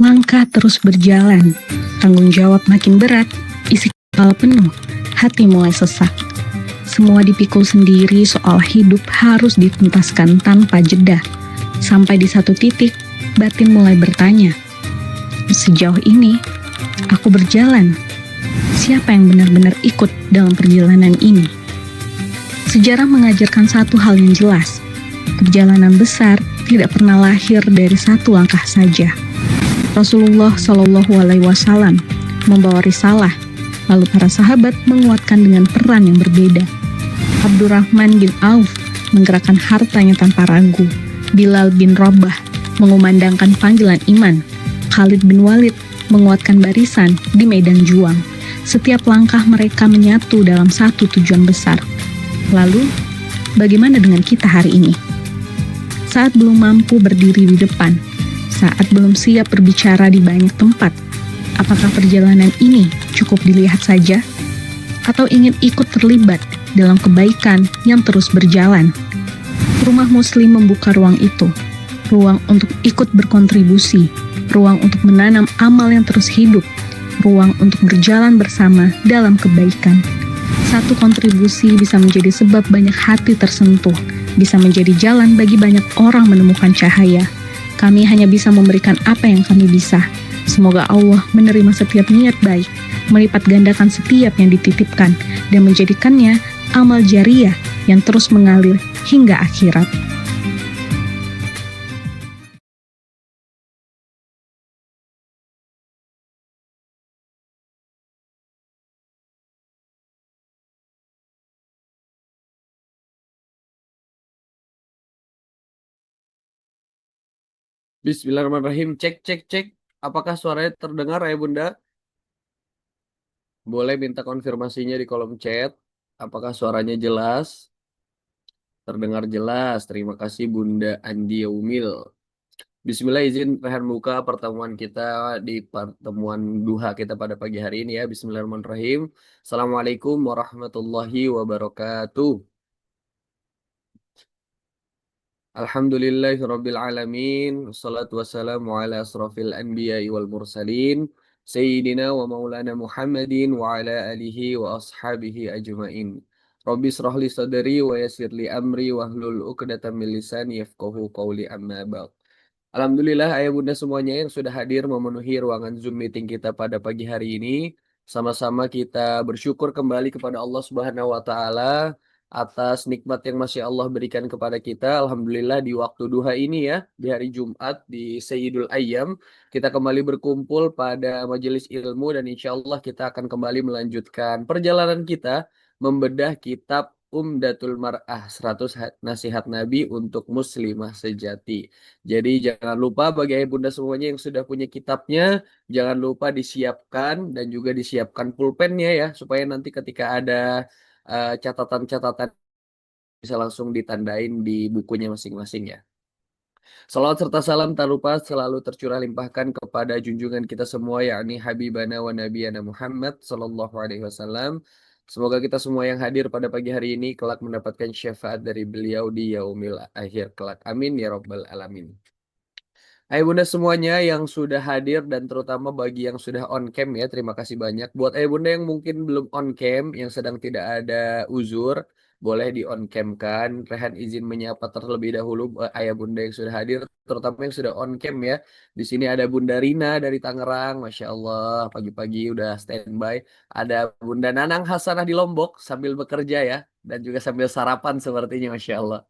Langkah terus berjalan, tanggung jawab makin berat, isi kepala penuh, hati mulai sesak. Semua dipikul sendiri soal hidup harus dituntaskan tanpa jeda. Sampai di satu titik, batin mulai bertanya, sejauh ini, aku berjalan. Siapa yang benar-benar ikut dalam perjalanan ini? Sejarah mengajarkan satu hal yang jelas, perjalanan besar tidak pernah lahir dari satu langkah saja. Rasulullah Shallallahu Alaihi Wasallam membawa risalah, lalu para sahabat menguatkan dengan peran yang berbeda. Abdurrahman bin Auf menggerakkan hartanya tanpa ragu. Bilal bin Rabah mengumandangkan panggilan iman. Khalid bin Walid menguatkan barisan di medan juang. Setiap langkah mereka menyatu dalam satu tujuan besar. Lalu, bagaimana dengan kita hari ini? Saat belum mampu berdiri di depan, saat belum siap berbicara di banyak tempat, apakah perjalanan ini cukup dilihat saja? Atau ingin ikut terlibat dalam kebaikan yang terus berjalan? Rumah Muslim membuka ruang itu, ruang untuk ikut berkontribusi, ruang untuk menanam amal yang terus hidup, ruang untuk berjalan bersama dalam kebaikan. Satu kontribusi bisa menjadi sebab banyak hati tersentuh, bisa menjadi jalan bagi banyak orang menemukan cahaya. Kami hanya bisa memberikan apa yang kami bisa. Semoga Allah menerima setiap niat baik, melipat gandakan setiap yang dititipkan, dan menjadikannya amal jariah yang terus mengalir hingga akhirat. Bismillahirrahmanirrahim. Cek, cek, cek. Apakah suaranya terdengar ya Bunda? Boleh minta konfirmasinya di kolom chat. Apakah suaranya jelas? Terdengar jelas. Terima kasih Bunda Andi Umil. Bismillah, izin Rehan buka pertemuan kita di pertemuan duha kita pada pagi hari ini ya. Bismillahirrahmanirrahim. Assalamualaikum warahmatullahi wabarakatuh. Alhamdulillahirabbil alamin. Wassalatu wassalamu ala asrofil anbiya'i wal mursalin. Sayyidina wa maulana Muhammadin wa ala alihi wa ashabihi ajma'in. Rabbi shrah li sadri wa yassir li amri wahlul 'uqdatam min lisani yafqahu qawli amma ba'd. Alhamdulillah ayah bunda semuanya yang sudah hadir memenuhi ruangan Zoom meeting kita pada pagi hari ini. Sama-sama kita bersyukur kembali kepada Allah Subhanahu wa taala atas nikmat yang masih Allah berikan kepada kita. Alhamdulillah di waktu duha ini ya, di hari Jumat di Sayyidul Ayyam, kita kembali berkumpul pada majelis ilmu dan insya Allah kita akan kembali melanjutkan perjalanan kita membedah kitab Umdatul Mar'ah 100 nasihat Nabi untuk muslimah sejati. Jadi jangan lupa bagi ayah bunda semuanya yang sudah punya kitabnya, jangan lupa disiapkan dan juga disiapkan pulpennya ya, supaya nanti ketika ada catatan-catatan bisa langsung ditandain di bukunya masing-masing ya. Salawat serta salam tak lupa selalu tercurah limpahkan kepada junjungan kita semua yakni Habibana wa Nabiyana Muhammad sallallahu alaihi wasallam. Semoga kita semua yang hadir pada pagi hari ini kelak mendapatkan syafaat dari beliau di yaumil akhir kelak. Amin ya rabbal alamin. Hai bunda semuanya yang sudah hadir dan terutama bagi yang sudah on cam ya, terima kasih banyak. Buat ayah bunda yang mungkin belum on cam, yang sedang tidak ada uzur, boleh di on cam kan. Rehan izin menyapa terlebih dahulu ayah bunda yang sudah hadir, terutama yang sudah on cam ya. Di sini ada Bunda Rina dari Tangerang, Masya Allah, pagi-pagi udah standby. Ada Bunda Nanang Hasanah di Lombok sambil bekerja ya, dan juga sambil sarapan sepertinya, Masya Allah.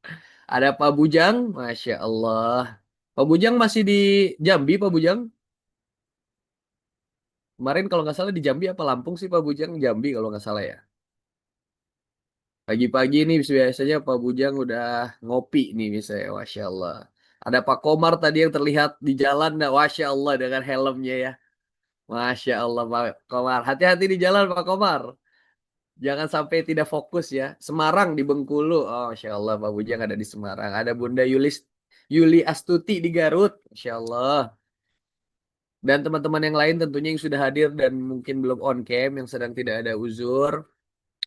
Ada Pak Bujang, Masya Allah. Pak Bujang masih di Jambi, Pak Bujang? Kemarin kalau nggak salah di Jambi apa Lampung sih Pak Bujang? Jambi kalau nggak salah ya. Pagi-pagi nih biasanya Pak Bujang udah ngopi nih misalnya, Masya Allah. Ada Pak Komar tadi yang terlihat di jalan, nah, Masya Allah dengan helmnya ya. Masya Allah Pak Komar. Hati-hati di jalan Pak Komar. Jangan sampai tidak fokus ya. Semarang di Bengkulu. Oh, Masya Allah Pak Bujang ada di Semarang. Ada Bunda Yuli Astuti di Garut. Masya Allah. Dan teman-teman yang lain tentunya yang sudah hadir dan mungkin belum on cam, yang sedang tidak ada uzur,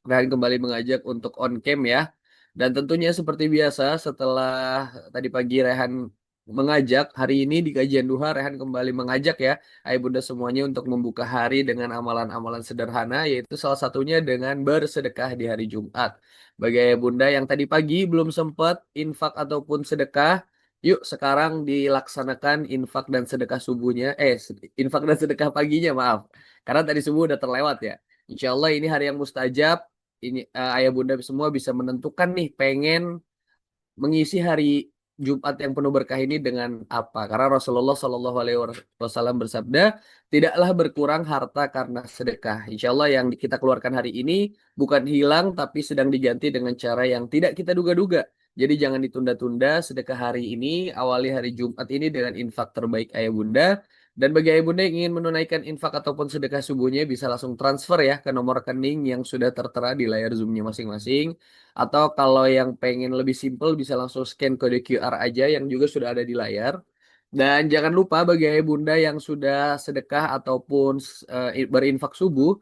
Rehan kembali mengajak untuk on cam ya. Dan tentunya seperti biasa setelah tadi pagi Rehan mengajak hari ini di kajian duha Rehan kembali mengajak ya ayah bunda semuanya untuk membuka hari dengan amalan-amalan sederhana yaitu salah satunya dengan bersedekah di hari Jumat. Bagi ayah bunda yang tadi pagi belum sempat infak ataupun sedekah, yuk sekarang dilaksanakan infak dan sedekah subuhnya, infak dan sedekah paginya maaf, karena tadi subuh udah terlewat ya. Insya Allah ini hari yang mustajab. Ini ayah bunda semua bisa menentukan nih pengen mengisi hari Jumat yang penuh berkah ini dengan apa? Karena Rasulullah Shallallahu Alaihi Wasallam bersabda, tidaklah berkurang harta karena sedekah. Insya Allah yang kita keluarkan hari ini bukan hilang, tapi sedang diganti dengan cara yang tidak kita duga-duga. Jadi jangan ditunda-tunda sedekah hari ini, awali hari Jumat ini dengan infak terbaik ayah bunda. Dan bagi ayah bunda yang ingin menunaikan infak ataupun sedekah subuhnya bisa langsung transfer ya ke nomor rekening yang sudah tertera di layar Zoom-nya masing-masing. Atau kalau yang pengen lebih simple bisa langsung scan kode QR aja yang juga sudah ada di layar. Dan jangan lupa bagi ayah bunda yang sudah sedekah ataupun berinfak subuh,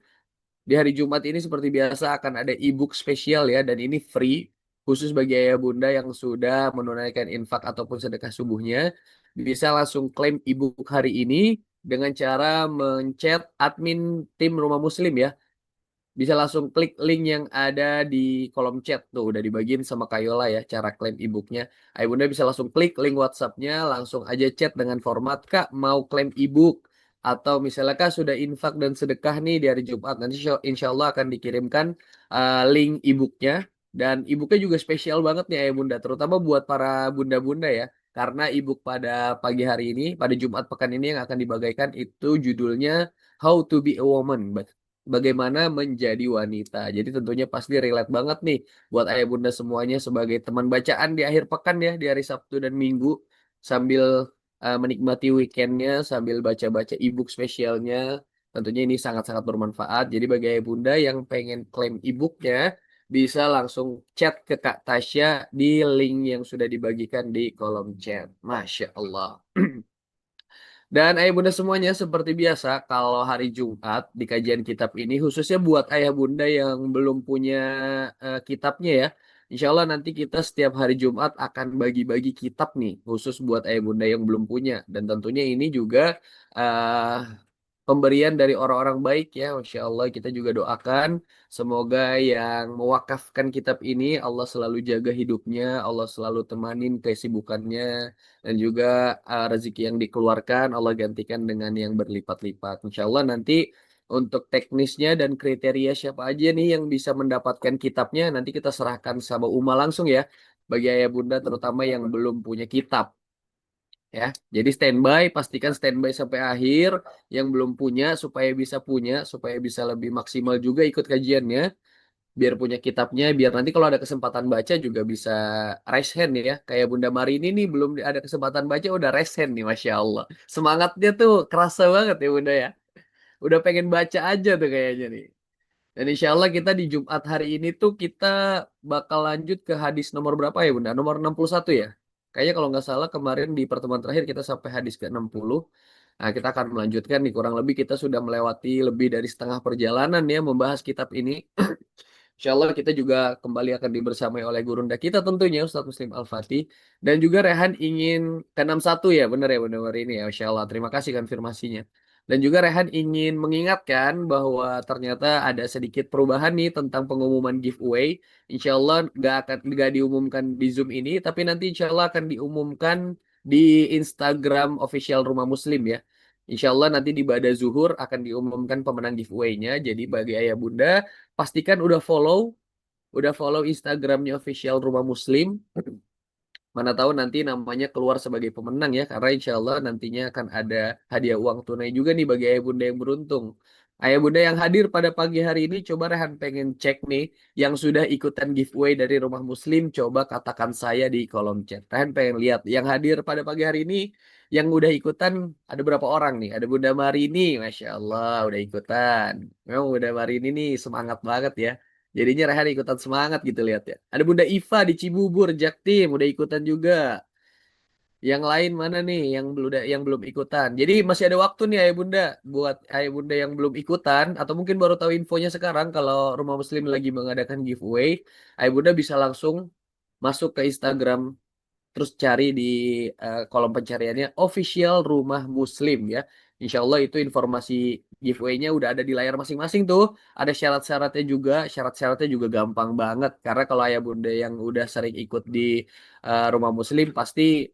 di hari Jumat ini seperti biasa akan ada e-book spesial ya dan ini free khusus bagi ayah bunda yang sudah menunaikan infak ataupun sedekah subuhnya. Bisa langsung klaim e-book hari ini dengan cara menchat admin tim Rumah Muslim ya, bisa langsung klik link yang ada di kolom chat tuh udah dibagiin sama Kayola ya cara klaim e-booknya. Ayo bunda bisa langsung klik link WhatsAppnya, langsung aja chat dengan format Kak mau klaim e-book atau misalnya Kak sudah infak dan sedekah nih di hari Jumat nanti insya Allah akan dikirimkan link e-booknya dan e-booknya juga spesial banget nih Ayah Bunda terutama buat para bunda-bunda ya karena e-book pada pagi hari ini pada Jumat pekan ini yang akan dibagikan itu judulnya How to be a Woman, bagaimana menjadi wanita. Jadi tentunya pasti relate banget nih buat ayah bunda semuanya sebagai teman bacaan di akhir pekan ya di hari Sabtu dan Minggu sambil menikmati weekendnya sambil baca-baca e-book spesialnya. Tentunya ini sangat-sangat bermanfaat. Jadi bagi ayah bunda yang pengen klaim e-booknya bisa langsung chat ke Kak Tasya di link yang sudah dibagikan di kolom chat. Masya Allah. Dan ayah bunda semuanya seperti biasa kalau hari Jumat di kajian kitab ini khususnya buat ayah bunda yang belum punya kitabnya ya. Insya Allah nanti kita setiap hari Jumat akan bagi-bagi kitab nih khusus buat ayah bunda yang belum punya. Dan tentunya ini juga eh, pemberian dari orang-orang baik ya. Masya Allah kita juga doakan semoga yang mewakafkan kitab ini Allah selalu jaga hidupnya, Allah selalu temanin kesibukannya dan juga rezeki yang dikeluarkan Allah gantikan dengan yang berlipat-lipat. Insya Allah nanti untuk teknisnya dan kriteria siapa aja nih yang bisa mendapatkan kitabnya nanti kita serahkan sama Uma langsung ya bagi ayah bunda terutama yang belum punya kitab ya. Jadi standby, pastikan standby sampai akhir yang belum punya supaya bisa lebih maksimal juga ikut kajiannya biar punya kitabnya biar nanti kalau ada kesempatan baca juga bisa raise hand ya kayak Bunda Marini nih belum ada kesempatan baca udah raise hand nih Masya Allah semangatnya tuh kerasa banget ya Bunda ya udah pengen baca aja tuh kayaknya nih dan insya Allah kita di Jumat hari ini tuh kita bakal lanjut ke hadis nomor berapa ya Bunda nomor 61 ya kayaknya kalau nggak salah kemarin di pertemuan terakhir kita sampai hadis ke 60. Nah, kita akan melanjutkan nih kurang lebih kita sudah melewati lebih dari setengah perjalanan ya membahas kitab ini. Insya Allah kita juga kembali akan dibersamai oleh gurunda kita tentunya Ustadz Muslim Al-Fatih. Dan juga Rehan ingin ke 61 ya, benar ya benar ini ya. Insya Allah, terima kasih konfirmasinya. Dan juga Rehan ingin mengingatkan bahwa ternyata ada sedikit perubahan nih tentang pengumuman giveaway. Insya Allah nggak diumumkan di Zoom ini, tapi nanti insya Allah akan diumumkan di Instagram official Rumah Muslim ya. Insya Allah nanti di Bada Zuhur akan diumumkan pemenang giveaway-nya. Jadi bagi ayah bunda pastikan udah follow Instagramnya official Rumah Muslim. Mana tahu nanti namanya keluar sebagai pemenang ya, karena insya Allah nantinya akan ada hadiah uang tunai juga nih bagi ayah bunda yang beruntung. Ayah bunda yang hadir pada pagi hari ini, coba Rehan pengen cek nih, yang sudah ikutan giveaway dari Rumah Muslim, coba katakan saya di kolom chat. Rehan pengen lihat, yang hadir pada pagi hari ini, yang udah ikutan, ada berapa orang nih? Ada Bunda Marini, Masya Allah, udah ikutan. Memang Bunda Marini nih semangat banget ya. Jadinya Rehan ikutan semangat gitu lihat ya. Ada Bunda Iva di Cibubur, Jaktim udah ikutan juga. Yang lain mana nih yang belum ikutan. Jadi masih ada waktu nih Ayah Bunda buat Ayah Bunda yang belum ikutan atau mungkin baru tahu infonya sekarang kalau Rumah Muslim lagi mengadakan giveaway. Ayah Bunda bisa langsung masuk ke Instagram terus cari di kolom pencariannya official Rumah Muslim ya. Insya Allah itu informasi giveaway-nya udah ada di layar masing-masing tuh. Ada syarat-syaratnya juga, syarat-syaratnya juga gampang banget. Karena kalau ayah bunda yang udah sering ikut di Rumah Muslim pasti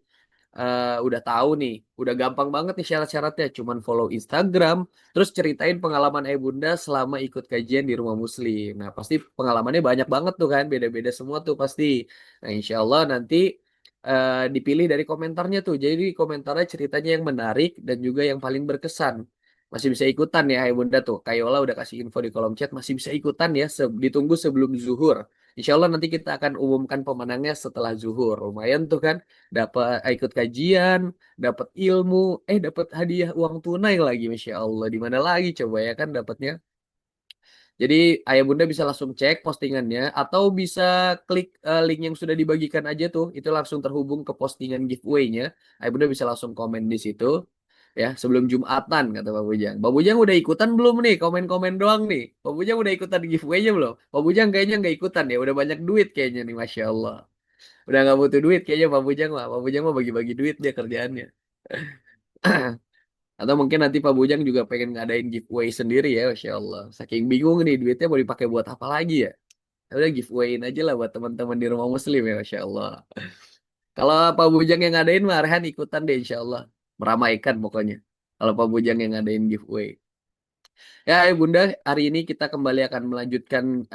udah tahu nih, udah gampang banget nih syarat-syaratnya. Cuman follow Instagram, terus ceritain pengalaman Ayah Bunda selama ikut kajian di Rumah Muslim. Nah, pasti pengalamannya banyak banget tuh kan, beda-beda semua tuh pasti. Nah, insya Allah nanti dipilih dari komentarnya tuh. Jadi komentarnya ceritanya yang menarik dan juga yang paling berkesan. Masih bisa ikutan ya Ayah Bunda tuh. Kayola udah kasih info di kolom chat, masih bisa ikutan ya. Ditunggu sebelum zuhur. Insya Allah nanti kita akan umumkan pemenangnya setelah zuhur. Lumayan tuh kan dapat ikut kajian, dapat ilmu, dapat hadiah uang tunai lagi, Masya Allah. Di mana lagi coba ya kan dapatnya? Jadi ayah bunda bisa langsung cek postingannya atau bisa klik link yang sudah dibagikan aja tuh, itu langsung terhubung ke postingan giveaway-nya. Ayah bunda bisa langsung komen di situ ya sebelum Jumatan kata Pak Bujang. Pak Bujang udah ikutan belum nih? Komen-komen doang nih. Pak Bujang udah ikutan giveaway-nya belum? Pak Bujang kayaknya nggak ikutan ya, udah banyak duit kayaknya nih, Masya Allah. Udah nggak butuh duit kayaknya Pak Bujang mah. Pak Bujang mah bagi-bagi duit dia kerjaannya. Atau mungkin nanti Pak Bujang juga pengen ngadain giveaway sendiri ya, Masya Allah. Saking bingung nih duitnya mau dipakai buat apa lagi ya. Ya udah giveawayin aja lah buat teman-teman di rumah Muslim ya, Masya Allah. Kalau Pak Bujang yang ngadain mah Rehan ikutan deh Insya Allah. Meramaikan pokoknya. Kalau Pak Bujang yang ngadain giveaway. Ya, Bunda, hari ini kita kembali akan melanjutkan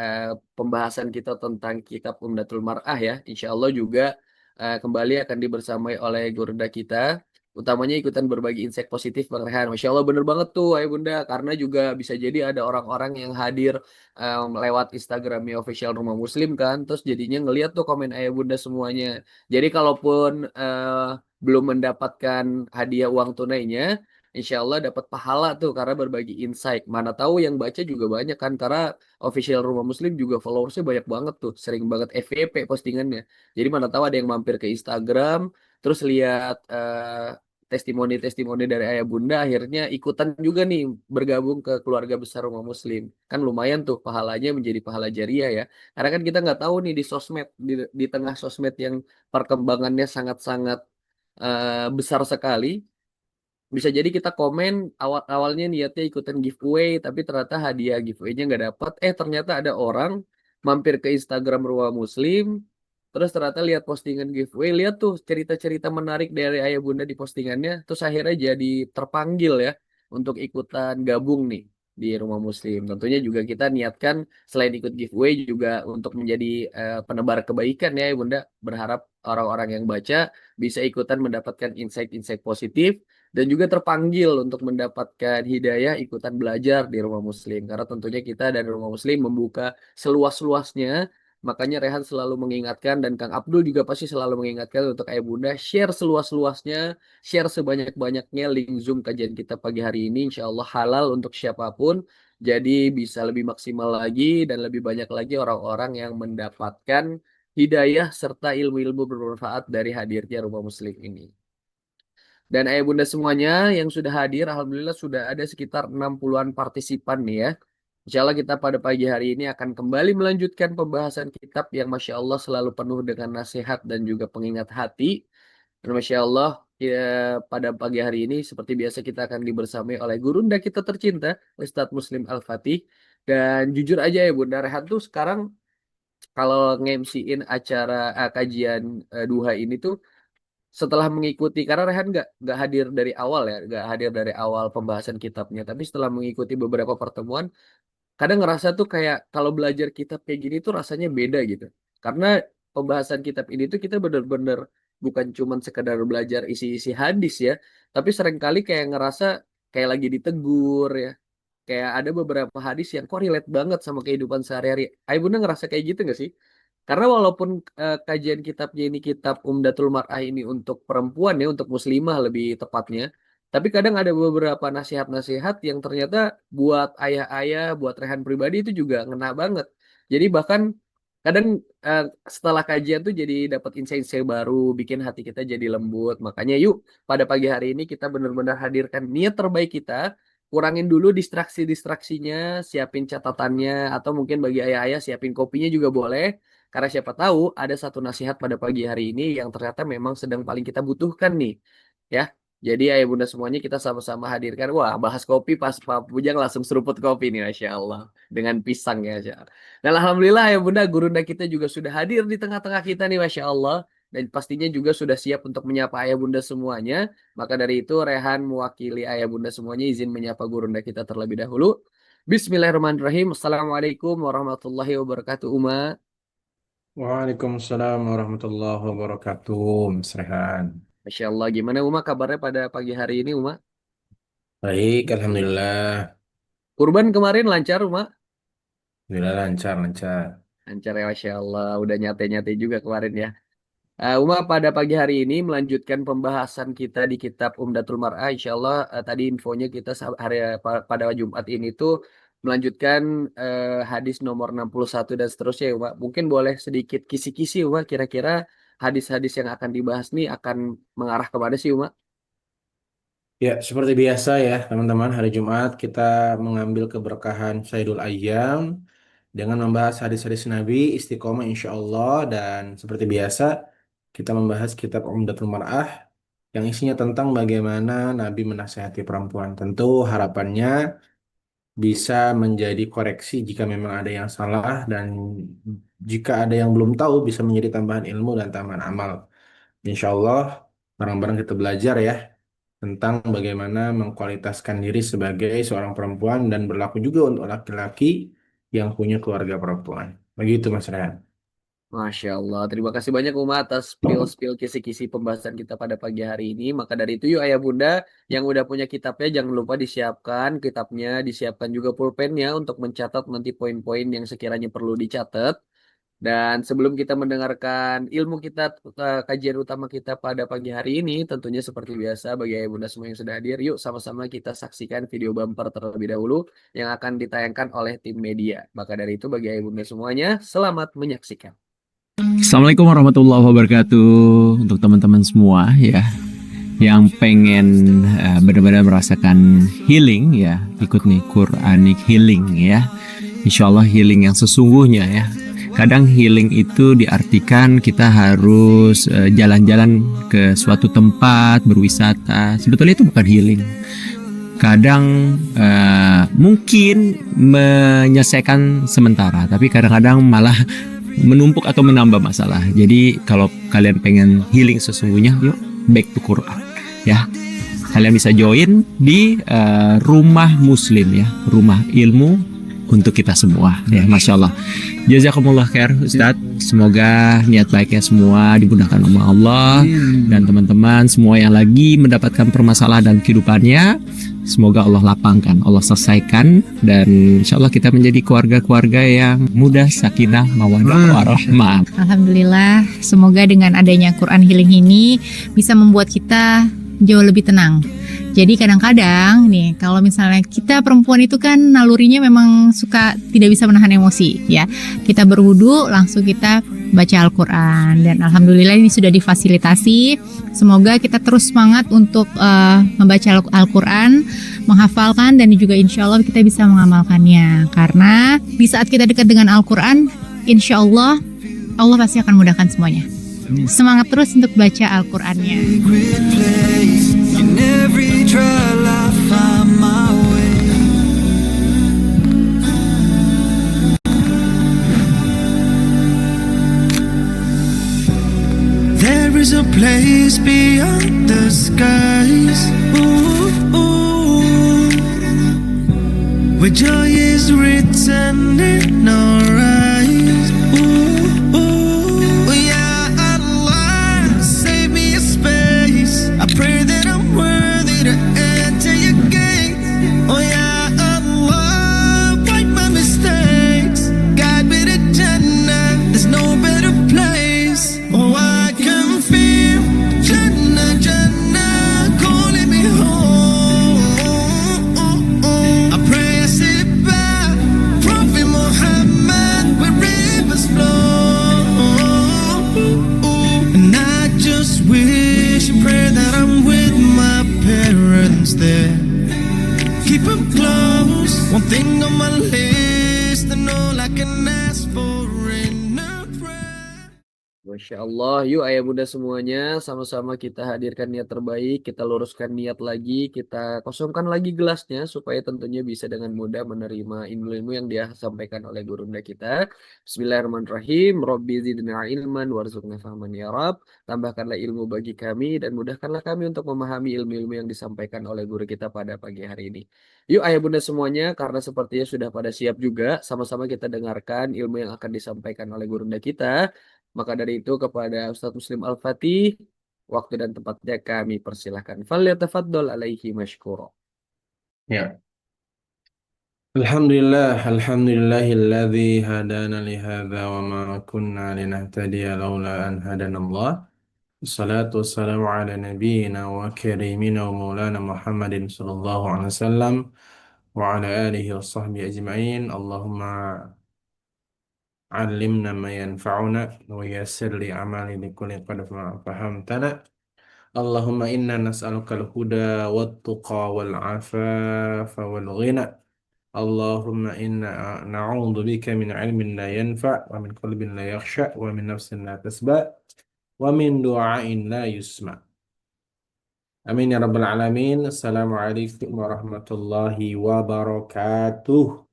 pembahasan kita tentang kitab Umdatul Mar'ah ya. Insya Allah juga kembali akan dibersamai oleh Gurunda kita. Utamanya ikutan berbagi insight positif Bang Rehan. Masya Allah bener banget tuh Ayah Bunda. Karena juga bisa jadi ada orang-orang yang hadir lewat Instagramnya official Rumah Muslim kan. Terus jadinya ngeliat tuh komen Ayah Bunda semuanya. Jadi kalaupun belum mendapatkan hadiah uang tunainya, Insya Allah dapat pahala tuh karena berbagi insight. Mana tahu yang baca juga banyak kan karena official Rumah Muslim juga followersnya banyak banget tuh. Sering banget FYP postingannya. Jadi mana tahu ada yang mampir ke Instagram terus lihat testimoni-testimoni dari ayah bunda akhirnya ikutan juga nih bergabung ke keluarga besar Rumah Muslim. Kan lumayan tuh pahalanya menjadi pahala jariah ya. Karena kan kita nggak tahu nih di sosmed di tengah sosmed yang perkembangannya sangat-sangat besar sekali, bisa jadi kita komen awalnya niatnya ikutan giveaway tapi ternyata hadiah giveaway-nya nggak dapat, ternyata ada orang mampir ke Instagram Ruang Muslim terus ternyata lihat postingan giveaway, lihat tuh cerita-cerita menarik dari ayah bunda di postingannya, terus akhirnya jadi terpanggil ya untuk ikutan gabung nih di Rumah Muslim. Tentunya juga kita niatkan selain ikut giveaway juga untuk menjadi penebar kebaikan ya bunda, berharap orang-orang yang baca bisa ikutan mendapatkan insight-insight positif dan juga terpanggil untuk mendapatkan hidayah ikutan belajar di Rumah Muslim. Karena tentunya kita dari Rumah Muslim membuka seluas-luasnya. Makanya Rehan selalu mengingatkan dan Kang Abdul juga pasti selalu mengingatkan untuk Ayah Bunda share seluas-luasnya, share sebanyak-banyaknya link Zoom kajian kita pagi hari ini. Insya Allah halal untuk siapapun. Jadi bisa lebih maksimal lagi dan lebih banyak lagi orang-orang yang mendapatkan hidayah serta ilmu-ilmu bermanfaat dari hadirnya Rumah Muslim ini. Dan ayah bunda semuanya yang sudah hadir, Alhamdulillah sudah ada sekitar 60-an partisipan nih ya. Insya Allah kita pada pagi hari ini akan kembali melanjutkan pembahasan kitab yang Masya Allah selalu penuh dengan nasihat dan juga pengingat hati. Dan Masya Allah ya, pada pagi hari ini seperti biasa kita akan dibersamai oleh gurunda kita tercinta, Ustadz Muslim Al-Fatih. Dan jujur aja ya Bunda Rehan tuh sekarang kalau nge-MC-in acara kajian duha ini tuh setelah mengikuti karena Rehan nggak hadir dari awal ya, nggak hadir dari awal pembahasan kitabnya, tapi setelah mengikuti beberapa pertemuan kadang ngerasa tuh kayak kalau belajar kitab kayak gini tuh rasanya beda gitu, karena pembahasan kitab ini tuh kita bener-bener bukan cuman sekedar belajar isi-isi hadis ya, tapi seringkali kayak ngerasa kayak lagi ditegur ya, kayak ada beberapa hadis yang kok relate banget sama kehidupan sehari-hari. Ayo bunda ngerasa kayak gitu nggak sih? Karena walaupun kajian kitabnya ini kitab Umdatul Mar'ah ini untuk perempuan ya, untuk muslimah lebih tepatnya. Tapi kadang ada beberapa nasihat-nasihat yang ternyata buat ayah-ayah, buat Rehan pribadi itu juga ngena banget. Jadi bahkan kadang eh, setelah kajian tuh jadi dapat insight-insight baru, bikin hati kita jadi lembut. Makanya yuk pada pagi hari ini kita benar-benar hadirkan niat terbaik kita, kurangin dulu distraksi-distraksinya, siapin catatannya, atau mungkin bagi ayah-ayah siapin kopinya juga boleh. Karena siapa tahu ada satu nasihat pada pagi hari ini yang ternyata memang sedang paling kita butuhkan nih. Ya, jadi ayah bunda semuanya kita sama-sama hadirkan. Wah, bahas kopi pas Pak Bujang langsung seruput kopi nih, Masya Allah. Dengan pisang ya, Masya Allah. Dan Alhamdulillah ayah bunda, gurunda kita juga sudah hadir di tengah-tengah kita nih, Masya Allah. Dan pastinya juga sudah siap untuk menyapa ayah bunda semuanya. Maka dari itu, Rehan mewakili ayah bunda semuanya izin menyapa gurunda kita terlebih dahulu. Bismillahirrahmanirrahim. Assalamualaikum warahmatullahi wabarakatuh, Uma. Waalaikumsalam warahmatullahi wabarakatuh, Mas Rehan. Masya Allah, gimana Uma kabarnya pada pagi hari ini, Uma? Baik, alhamdulillah. Kurban kemarin lancar, Uma? Alhamdulillah lancar, lancar. Lancar ya, Masya Allah. Udah nyate-nyate juga kemarin ya. Uma, pada pagi hari ini melanjutkan pembahasan kita di kitab Umdatul Mar'ah. Insya Allah, tadi infonya kita pada Jumat ini tuh melanjutkan hadis nomor 61 dan seterusnya ya, Uma. Mungkin boleh sedikit kisi-kisi, Uma. Kira-kira hadis-hadis yang akan dibahas nih akan mengarah kepada sih, Uma? Ya, seperti biasa ya, teman-teman, hari Jumat kita mengambil keberkahan Sayyidul Ayyam dengan membahas hadis-hadis Nabi, istiqomah insya Allah, dan seperti biasa kita membahas kitab Umdatul Mar'ah yang isinya tentang bagaimana Nabi menasihati perempuan. Tentu harapannya bisa menjadi koreksi jika memang ada yang salah dan jika ada yang belum tahu bisa menjadi tambahan ilmu dan tambahan amal. Insya Allah bareng-bareng kita belajar ya tentang bagaimana mengkualitaskan diri sebagai seorang perempuan dan berlaku juga untuk laki-laki yang punya keluarga perempuan. Begitu Mas Rehan. Masya Allah, terima kasih banyak Uma atas spill-spill kisi-kisi pembahasan kita pada pagi hari ini. Maka dari itu yuk ayah bunda yang udah punya kitabnya jangan lupa disiapkan kitabnya, disiapkan juga pulpennya untuk mencatat nanti poin-poin yang sekiranya perlu dicatat. Dan sebelum kita mendengarkan ilmu kita, kajian utama kita pada pagi hari ini, tentunya seperti biasa bagi ayah bunda semua yang sudah hadir, yuk sama-sama kita saksikan video bumper terlebih dahulu yang akan ditayangkan oleh tim media. Maka dari itu bagi ayah bunda semuanya, selamat menyaksikan. Assalamualaikum warahmatullahi wabarakatuh untuk teman-teman semua ya yang pengen benar-benar merasakan healing ya, ikut nih Quranic healing ya. Insya Allah healing yang sesungguhnya ya. Kadang healing itu diartikan kita harus jalan-jalan ke suatu tempat berwisata. Sebetulnya itu bukan healing. Kadang mungkin menyelesaikan sementara, tapi kadang-kadang malah menumpuk atau menambah masalah. Jadi kalau kalian pengen healing sesungguhnya, yuk back to Quran ya. Kalian bisa join di rumah Muslim ya, rumah ilmu untuk kita semua ya, Masya Allah. Jazakumullah khair Ustadz. Semoga niat baiknya semua dimudahkan oleh Allah dan teman-teman semua yang lagi mendapatkan permasalahan dalam kehidupannya. Semoga Allah lapangkan, Allah selesaikan, dan insya Allah kita menjadi keluarga-keluarga yang mudah, sakinah, mawaddah, warahmah. Alhamdulillah, semoga dengan adanya Quran Healing ini bisa membuat kita jauh lebih tenang. Jadi kadang-kadang nih, kalau misalnya kita perempuan itu kan nalurinya memang suka tidak bisa menahan emosi ya. Kita berwudu, langsung kita baca Al-Quran, dan Alhamdulillah ini sudah difasilitasi. Semoga kita terus semangat untuk membaca Al-Quran, menghafalkan, dan juga insya Allah kita bisa mengamalkannya. Karena di saat kita dekat dengan Al-Quran, insya Allah Allah pasti akan mudahkan semuanya. Semangat terus untuk baca Al-Qurannya. There is a place beyond the skies, ooh, ooh, where joy is written in our eyes. Ooh, ooh, yeah, Allah, save me a space. I pray that I'm worthy to enter your gate. Oh yeah, Allah, wipe my mistakes, guide me to Jannah. There's no better place. Oh, I can feel Jannah, Jannah calling me home. I pray I sit by Prophet Muhammad where rivers flow. And I just wish and pray that I'm with my parents there. Keep them close. One thing on my list, and all I can ask for in a prayer. Masya Allah, yuk ayah bunda semuanya, sama-sama kita hadirkan niat terbaik, kita luruskan niat lagi, kita kosongkan lagi gelasnya supaya tentunya bisa dengan mudah menerima ilmu-ilmu yang dia sampaikan oleh gurunda kita. Bismillahirrahmanirrahim. Robbi zidna ilman warzuqna fahman ya Rab. Tambahkanlah ilmu bagi kami dan mudahkanlah kami untuk memahami ilmu-ilmu yang disampaikan oleh guru kita pada pagi hari ini. Yuk ayah bunda semuanya, karena sepertinya sudah pada siap juga, sama-sama kita dengarkan ilmu yang akan disampaikan oleh gurunda kita. Maka dari itu kepada Ustadz Muslim Al-Fatih, waktu dan tempatnya kami persilahkan. Falyatafaddal alaihi mashkuro. Ya. Alhamdulillahilladzi hadana li hadza wa ma kunna linahtadiya laula an hadanallah. Wassalatu wassalamu ala nabiyyina wa karimina wa maulana Muhammadin sallallahu alaihi wasallam wa ala alihi wa sahbihi ajma'in. Allahumma علمنا ما ينفعنا ويسر لي عملي لكل قد فهمتنا اللهم إنا نسألك الهدى والتقى والعفاف والغنى اللهم إنا نعوذ بك من علم لا ينفع ومن قلب لا يخشع ومن نفس لا تسبع ومن دعاء لا يسمع آمين يا رب العالمين. السلام عليكم ورحمة الله وبركاته.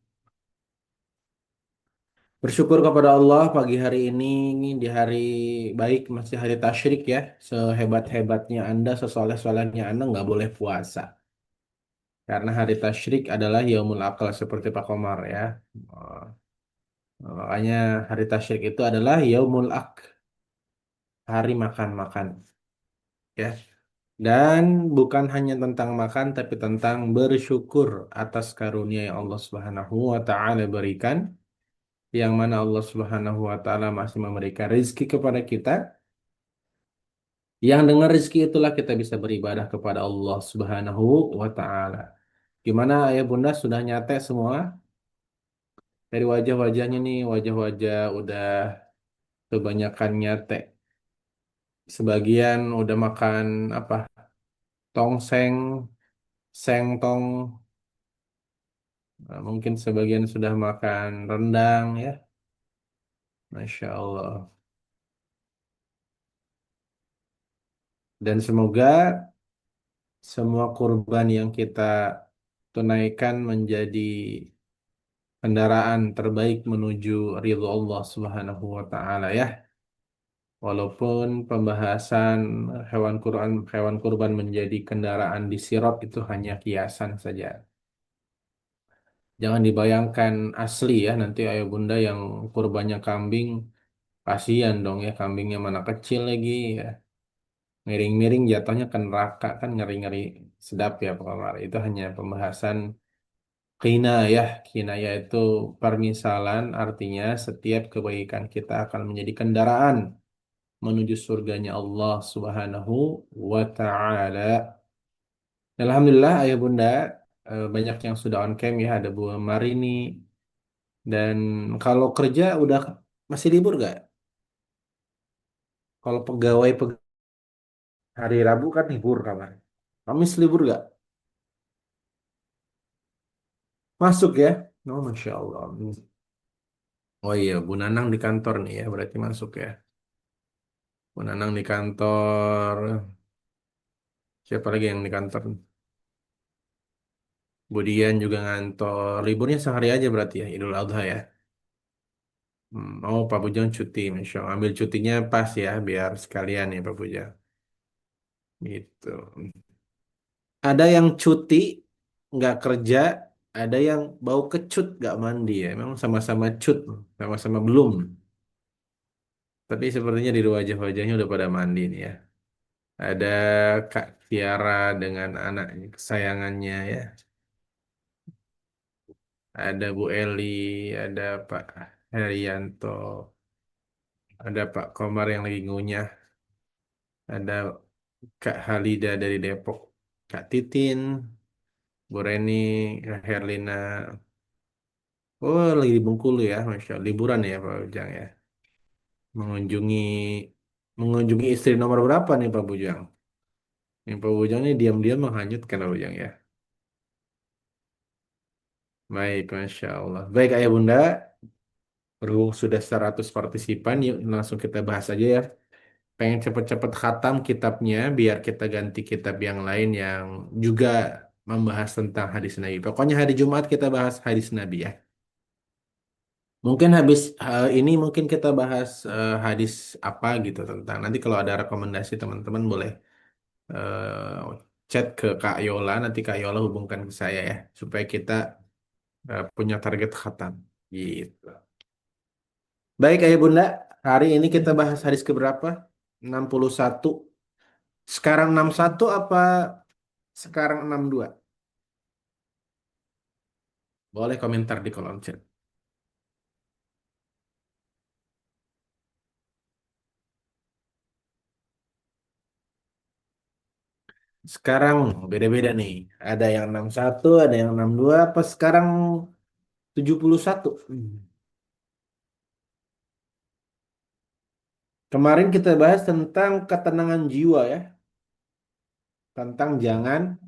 Bersyukur kepada Allah pagi hari ini di hari baik masih hari tasyrik ya. Sehebat-hebatnya Anda, sesoleh-solehnya Anda nggak boleh puasa. Karena hari tasyrik adalah yaumul akal seperti Pak Komar ya. Oh, makanya hari tasyrik itu adalah yaumul ak, hari makan-makan ya. Dan bukan hanya tentang makan tapi tentang bersyukur atas karunia yang Allah Subhanahu wa taala berikan, yang mana Allah Subhanahu wa taala masih memberikan rezeki kepada kita. Yang dengan rezeki itulah kita bisa beribadah kepada Allah Subhanahu wa taala. Gimana ayah bunda sudah nyate semua? Dari wajah-wajahnya nih, wajah-wajah udah kebanyakan nyate. Sebagian udah makan apa? Tongseng, sengtong. Nah, mungkin sebagian sudah makan rendang ya. Masya Allah. Dan semoga semua kurban yang kita tunaikan menjadi kendaraan terbaik menuju ridho Allah Subhanahu wa taala ya. Walaupun pembahasan hewan kurban menjadi kendaraan di sirat itu hanya kiasan saja. Jangan dibayangkan asli ya, nanti ayah bunda yang kurbannya kambing, kasihan dong ya, kambingnya mana kecil lagi ya. Miring-miring jatuhnya ke neraka kan, ngeri-ngeri sedap ya Pak Komar. Itu hanya pembahasan kinayah. Kinayah itu permisalan, artinya setiap kebaikan kita akan menjadi kendaraan menuju surganya Allah Subhanahu wa taala. Alhamdulillah ayah bunda, banyak yang sudah on cam ya, ada Bu Marini. Dan kalau kerja udah masih libur gak? Kalau pegawai hari Rabu kan libur kapan? Kamis libur gak? Masuk ya? Oh, Masya Allah. Oh iya, Bu Nanang di kantor nih ya, berarti masuk ya. Bu Nanang di kantor. Siapa lagi yang di kantor? Bu Dian juga ngantor. Liburnya sehari aja berarti ya, Idul Adha ya. Oh, Pak Bujang cuti, Masya Allah. Ambil cutinya pas ya, biar sekalian ya Pak Bujang. Gitu. Ada yang cuti, nggak kerja, ada yang bau kecut, nggak mandi ya. Memang sama-sama cut, sama-sama belum. Tapi sepertinya di wajah-wajahnya udah pada mandi nih ya. Ada Kak Tiara dengan anak kesayangannya ya. Ada Bu Eli, ada Pak Herianto, ada Pak Komar yang lagi ngunyah, ada Kak Halida dari Depok, Kak Titin, Bu Reni, Kak Herlina. Oh, lagi di Bengkulu ya, Masya Allah. Liburan ya Pak Bujang ya. Mengunjungi mengunjungi istri nomor berapa nih Pak Bujang? Yang Pak Bujang ini diam-diam menghanyutkan Pak Bujang ya. Baik, Masya Allah. Baik Ayah Bunda, Berhubung sudah 100 partisipan, yuk langsung kita bahas aja ya. Pengen cepet-cepet khatam kitabnya biar kita ganti kitab yang lain yang juga membahas tentang hadis Nabi. Pokoknya hari Jumat kita bahas hadis Nabi ya. Mungkin habis ini mungkin kita bahas hadis apa gitu tentang. Nanti kalau ada rekomendasi teman-teman boleh eh, chat ke Kak Yola. Nanti Kak Yola hubungkan ke saya ya supaya kita punya target khatam gitu. Baik Ayah Bunda, hari ini kita bahas hadis keberapa? 61. Sekarang 61 apa sekarang 62? Boleh komentar di kolom chat. Sekarang beda-beda nih. Ada yang 61, ada yang 62, apa sekarang 71? Kemarin kita bahas tentang ketenangan jiwa ya. Tentang jangan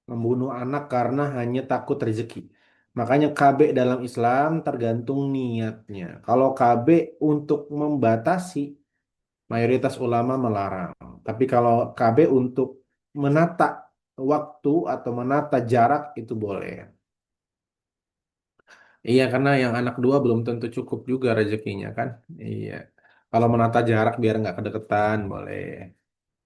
membunuh anak karena hanya takut rezeki. Makanya KB dalam Islam tergantung niatnya. Kalau KB untuk membatasi, mayoritas ulama melarang. Tapi kalau KB untuk menata waktu atau menata jarak itu boleh. Iya, karena yang anak dua belum tentu cukup juga rezekinya kan. Iya. Kalau menata jarak biar nggak kedekatan boleh.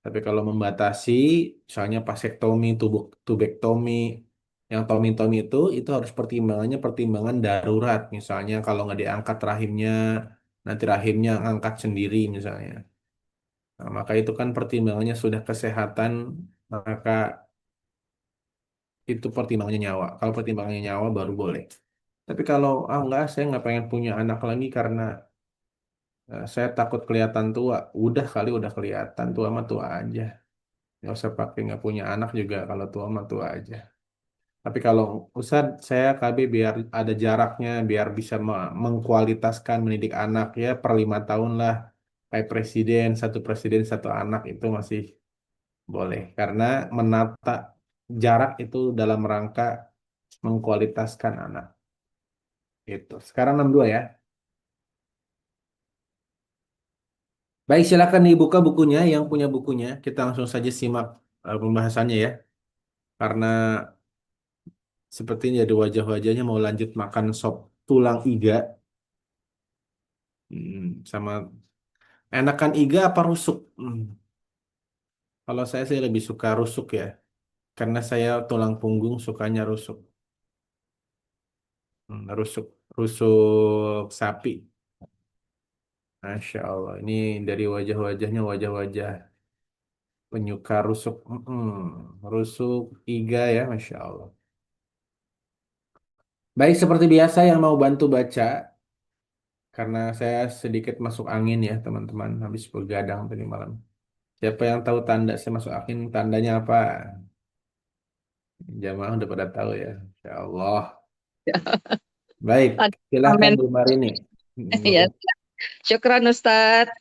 Tapi kalau membatasi, misalnya vasektomi, tubektomi, yang tomi-tomi itu harus pertimbangannya pertimbangan darurat. Misalnya kalau nggak diangkat rahimnya, nanti rahimnya angkat sendiri misalnya. Nah, maka itu kan pertimbangannya sudah kesehatan, maka itu pertimbangannya nyawa. Kalau pertimbangannya nyawa baru boleh. Tapi kalau enggak, saya nggak pengen punya anak lagi karena saya takut kelihatan tua. Udah kali udah kelihatan tua mah tua aja. Nggak usah pakai nggak punya anak juga kalau tua mah tua aja. Tapi kalau Ustadz, saya KB biar ada jaraknya, biar bisa mengkualitaskan mendidik anak ya per 5 tahun lah. Kayak presiden satu anak itu masih boleh. Karena menata jarak itu dalam rangka mengkualitaskan anak. Itu. Sekarang 62 ya. Baik, silakan dibuka bukunya. Yang punya bukunya, kita langsung saja simak pembahasannya ya. Karena sepertinya ada wajah-wajahnya mau lanjut makan sop tulang iga. Sama enakan iga apa rusuk? Kalau saya sih lebih suka rusuk ya. Karena saya tulang punggung sukanya rusuk. Rusuk, rusuk sapi. Masya Allah. Ini dari wajah-wajahnya wajah-wajah penyuka rusuk. Rusuk iga ya, Masya Allah. Baik, seperti biasa yang mau bantu baca, karena saya sedikit masuk angin ya teman-teman, habis begadang tadi malam. Siapa yang tahu tanda saya masuk angin, tandanya apa? Jamaah udah pada tahu ya. Insya Allah. Baik, silakan Amin. Bu Marini. Ya, syukran Ustadz.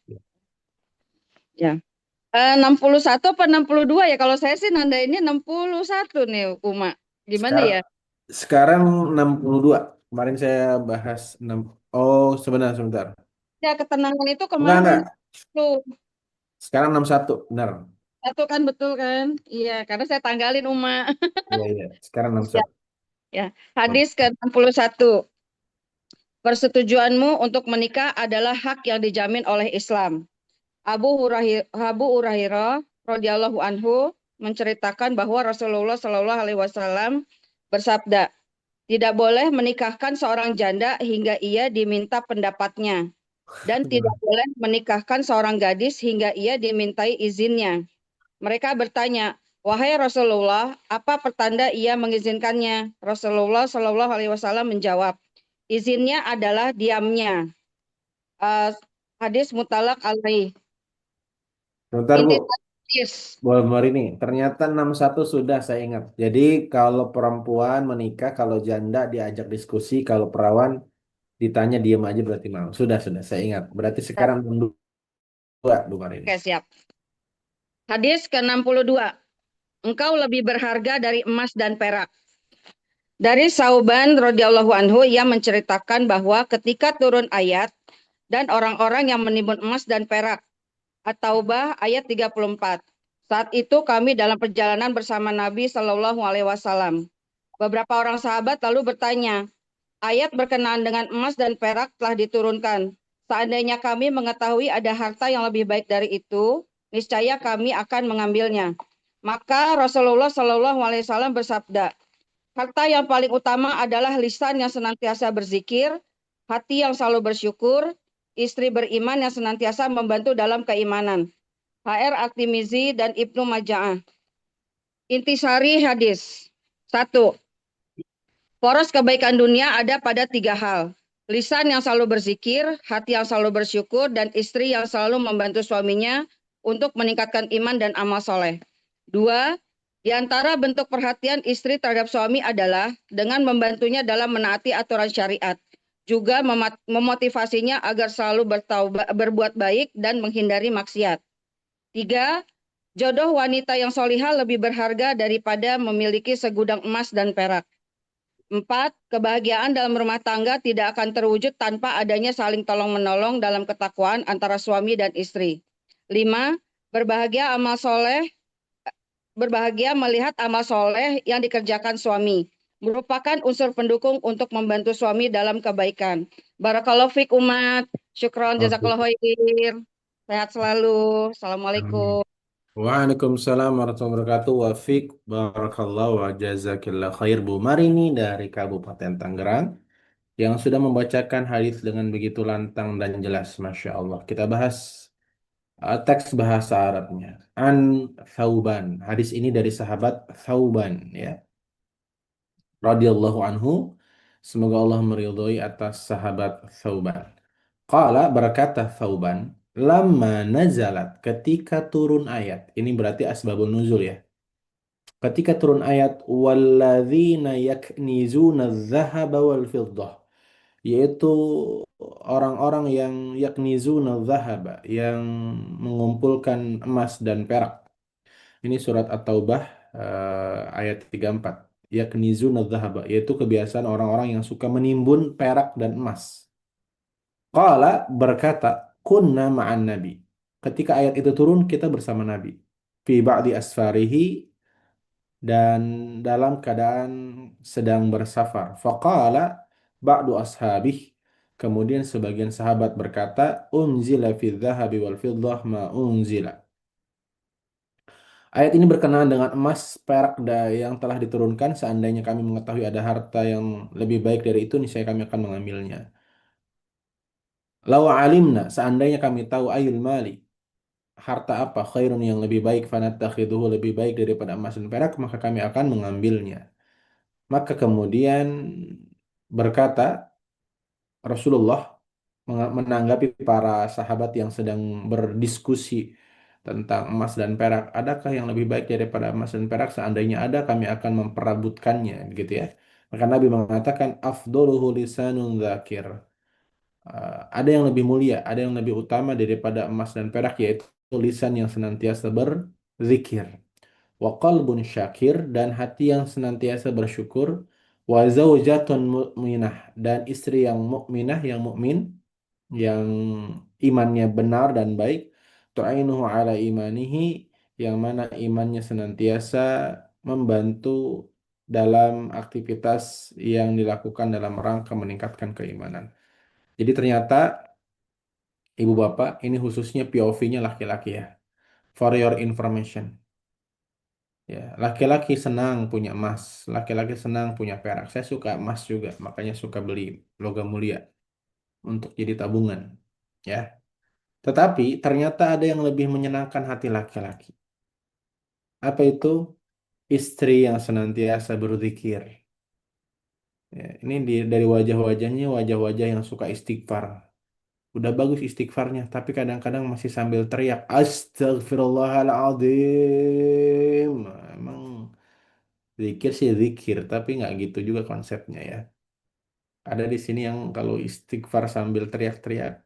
Ya. 61 apa 62 ya? Kalau saya sih nanda ini 61 nih, Uma. Gimana Sekarang, ya? sekarang 62. Kemarin saya bahas 6. Oh, sebentar. Ya, ketenangan itu Enggak. kemarin tuh. Sekarang 61, benar. Satu kan betul kan? Iya, karena saya tanggalin Uma. Iya. Sekarang Siap. 61. Ya. Hadis ke-61. Persetujuanmu untuk menikah adalah hak yang dijamin oleh Islam. Abu Hurairah radhiyallahu anhu menceritakan bahwa Rasulullah Shallallahu alaihi wasallam bersabda, tidak boleh menikahkan seorang janda hingga ia diminta pendapatnya, dan tidak boleh menikahkan seorang gadis hingga ia dimintai izinnya. Mereka bertanya, wahai Rasulullah, apa pertanda ia mengizinkannya? Rasulullah Shallallahu alaihi wasallam menjawab, izinnya adalah diamnya. Hadis mutalak alaih. Sebentar, Bu. Inti hadis. Bu Marini, ternyata 61 sudah saya ingat. Jadi kalau perempuan menikah, kalau janda diajak diskusi, kalau perawan ditanya diam aja berarti mau. Sudah, saya ingat. Berarti sekarang 62, Bu Marini. Oke, siap. Hadis ke-62. Engkau lebih berharga dari emas dan perak. Dari Sauban radhiyallahu anhu ia menceritakan bahwa ketika turun ayat dan orang-orang yang menimbun emas dan perak, At-Taubah ayat 34. Saat itu kami dalam perjalanan bersama Nabi Shallallahu alaihi wasallam. Beberapa orang sahabat lalu bertanya, ayat berkenaan dengan emas dan perak telah diturunkan. Seandainya kami mengetahui ada harta yang lebih baik dari itu, niscaya kami akan mengambilnya. Maka Rasulullah Shallallahu alaihi wasallam bersabda, harta yang paling utama adalah lisan yang senantiasa berzikir, hati yang selalu bersyukur, istri beriman yang senantiasa membantu dalam keimanan. HR At-Tirmizi dan Ibnu Majah. Intisari hadis. 1. Poros kebaikan dunia ada pada 3 hal. Lisan yang selalu berzikir, hati yang selalu bersyukur, dan istri yang selalu membantu suaminya untuk meningkatkan iman dan amal soleh. 2. Di antara bentuk perhatian istri terhadap suami adalah dengan membantunya dalam menaati aturan syariat. Juga memotivasinya agar selalu berbuat baik dan menghindari maksiat. 3. Jodoh wanita yang solihah lebih berharga daripada memiliki segudang emas dan perak. 4. Kebahagiaan dalam rumah tangga tidak akan terwujud tanpa adanya saling tolong-menolong dalam ketakwaan antara suami dan istri. 5. Berbahagia melihat amal soleh yang dikerjakan suami. Merupakan unsur pendukung untuk membantu suami dalam kebaikan. Barakallahu fiik umat. Syukron jazakallahu khair. Sehat selalu. Assalamualaikum. Waalaikumsalam warahmatullahi wabarakatuh. Wafiq barakallahu wa jazakillah khair Bu Marini dari Kabupaten Tangerang yang sudah membacakan hadis dengan begitu lantang dan jelas, Masya Allah. Kita bahas teks bahasa Arabnya. An Thauban. Hadis ini dari sahabat Thauban, ya. Radhiyallahu anhu. Semoga Allah meridhoi atas sahabat Thauban. Qala berkata Thauban, lama nazalat, ketika turun ayat. Ini berarti asbabun nuzul, ya. Ketika turun ayat walladzina yaknizuna adh-dhahaba wal fiddah, yaitu orang-orang yang yaknizuna adh-dhahaba, yang mengumpulkan emas dan perak. Ini surat At-Taubah ayat 34. Yaknizuna adh-dhahaba, yaitu kebiasaan orang-orang yang suka menimbun perak dan emas. Qala berkata, kunna ma'an nabi. Ketika ayat itu turun, kita bersama Nabi. Fi ba'di asfarihi, dan dalam keadaan sedang bersafar. Faqala ba'du ashabih. Kemudian sebagian sahabat berkata, unzila fi dhahabi wal fiddah ma unzila. Ayat ini berkenaan dengan emas, perak yang telah diturunkan. Seandainya kami mengetahui ada harta yang lebih baik dari itu, niscaya kami akan mengambilnya. Law alimna, seandainya kami tahu ayul mali, harta apa khairun yang lebih baik, fanattakhiduhu, lebih baik daripada emas dan perak, maka kami akan mengambilnya. Maka kemudian berkata Rasulullah menanggapi para sahabat yang sedang berdiskusi tentang emas dan perak, adakah yang lebih baik daripada emas dan perak? Seandainya ada, kami akan memperebutkannya, gitu ya. Maka Nabi mengatakan afdoluhu lisanun dzakir. Ada yang lebih mulia, ada yang lebih utama daripada emas dan perak, yaitu lisan yang senantiasa berzikir. Wa qalbun syakir, dan hati yang senantiasa bersyukur. Wa zaujatun mu'minah, dan istri yang mukminah, yang mukmin, yang imannya benar dan baik. Tu'inuhu ala imanihi, yang mana imannya senantiasa membantu dalam aktivitas yang dilakukan dalam rangka meningkatkan keimanan. Jadi ternyata ibu bapak, ini khususnya POV-nya laki-laki, ya. For your information. Ya, laki-laki senang punya emas, laki-laki senang punya perak. Saya suka emas juga, makanya suka beli logam mulia untuk jadi tabungan, ya. Tetapi ternyata ada yang lebih menyenangkan hati laki-laki. Apa itu? Istri yang senantiasa berzikir. Ya, ini dari wajah-wajahnya, wajah-wajah yang suka istighfar. Udah bagus istighfarnya, tapi kadang-kadang masih sambil teriak, Astagfirullahaladzim. Emang zikir sih zikir, tapi nggak gitu juga konsepnya, ya. Ada di sini yang kalau istighfar sambil teriak-teriak.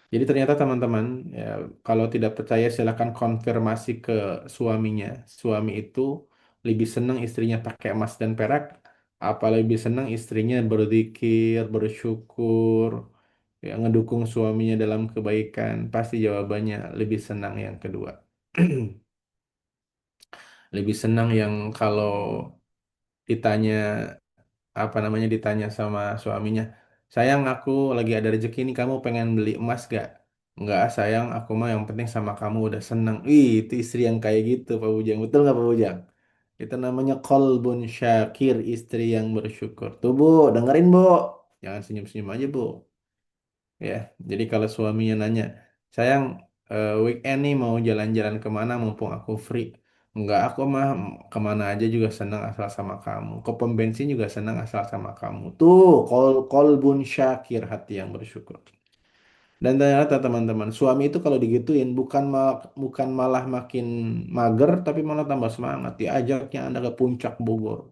Jadi ternyata teman-teman, ya, kalau tidak percaya silakan konfirmasi ke suaminya. Suami itu lebih senang istrinya pakai emas dan perak apa lebih senang istrinya berzikir, bersyukur, ya ngedukung suaminya dalam kebaikan? Pasti jawabannya lebih senang yang kedua. Lebih senang yang kalau ditanya apa namanya ditanya sama suaminya, sayang aku lagi ada rezeki nih, kamu pengen beli emas gak? Enggak sayang, aku mah yang penting sama kamu udah senang. Ih, itu istri yang kayak gitu Pak Bujang, betul nggak Pak Bujang? Itu namanya kolbun syakir, istri yang bersyukur. Tuh Bu, dengerin Bu, jangan senyum-senyum aja Bu. Ya, jadi kalau suaminya nanya, sayang, weekend nih mau jalan-jalan kemana mumpung aku free? Enggak, aku mah kemana aja juga senang asal sama kamu. Ke pom bensin juga senang asal sama kamu. Tuh, kolbun syakir, hati yang bersyukur. Dan ternyata teman-teman, suami itu kalau digituin bukan malah makin mager, tapi malah tambah semangat. Diajaknya Anda ke puncak Bogor.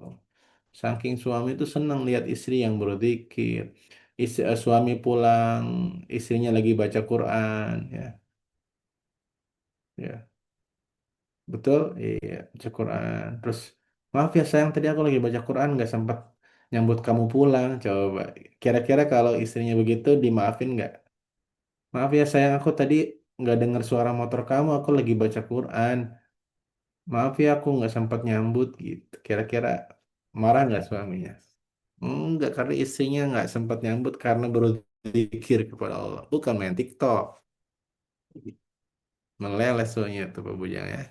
Saking suami itu senang lihat istri yang berzikir. Suami pulang, istrinya lagi baca Quran, ya, ya, betul, iya, baca Quran. Terus, maaf ya sayang, tadi aku lagi baca Quran, nggak sempat nyambut kamu pulang. Coba, kira-kira kalau istrinya begitu, dimaafin nggak? Maaf ya sayang, aku tadi nggak dengar suara motor kamu, aku lagi baca Quran. Maaf ya, aku nggak sempat nyambut gitu. Kira-kira marah nggak suaminya? Enggak, karena istrinya nggak sempat nyambut karena berzikir kepada Allah. Bukan main TikTok. Meleleh suaminya tuh Pak Bujang ya.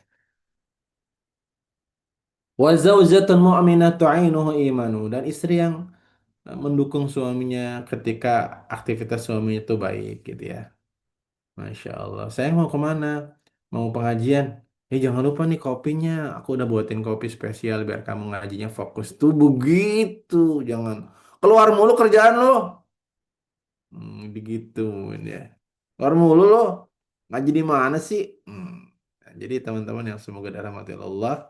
Wa zaujatun mu'minatu 'ainuhu imanu. Dan istri yang mendukung suaminya ketika aktivitas suaminya itu baik gitu ya. Masya Allah. Saya mau kemana? Mau pengajian? Jangan lupa nih kopinya. Aku udah buatin kopi spesial biar kamu ngajinya fokus. Tuh begitu. Jangan keluar mulu kerjaan lo. Begitu ya. Keluar mulu lo. Ngaji di mana sih? Nah, jadi teman-teman yang semoga dirahmati Allah,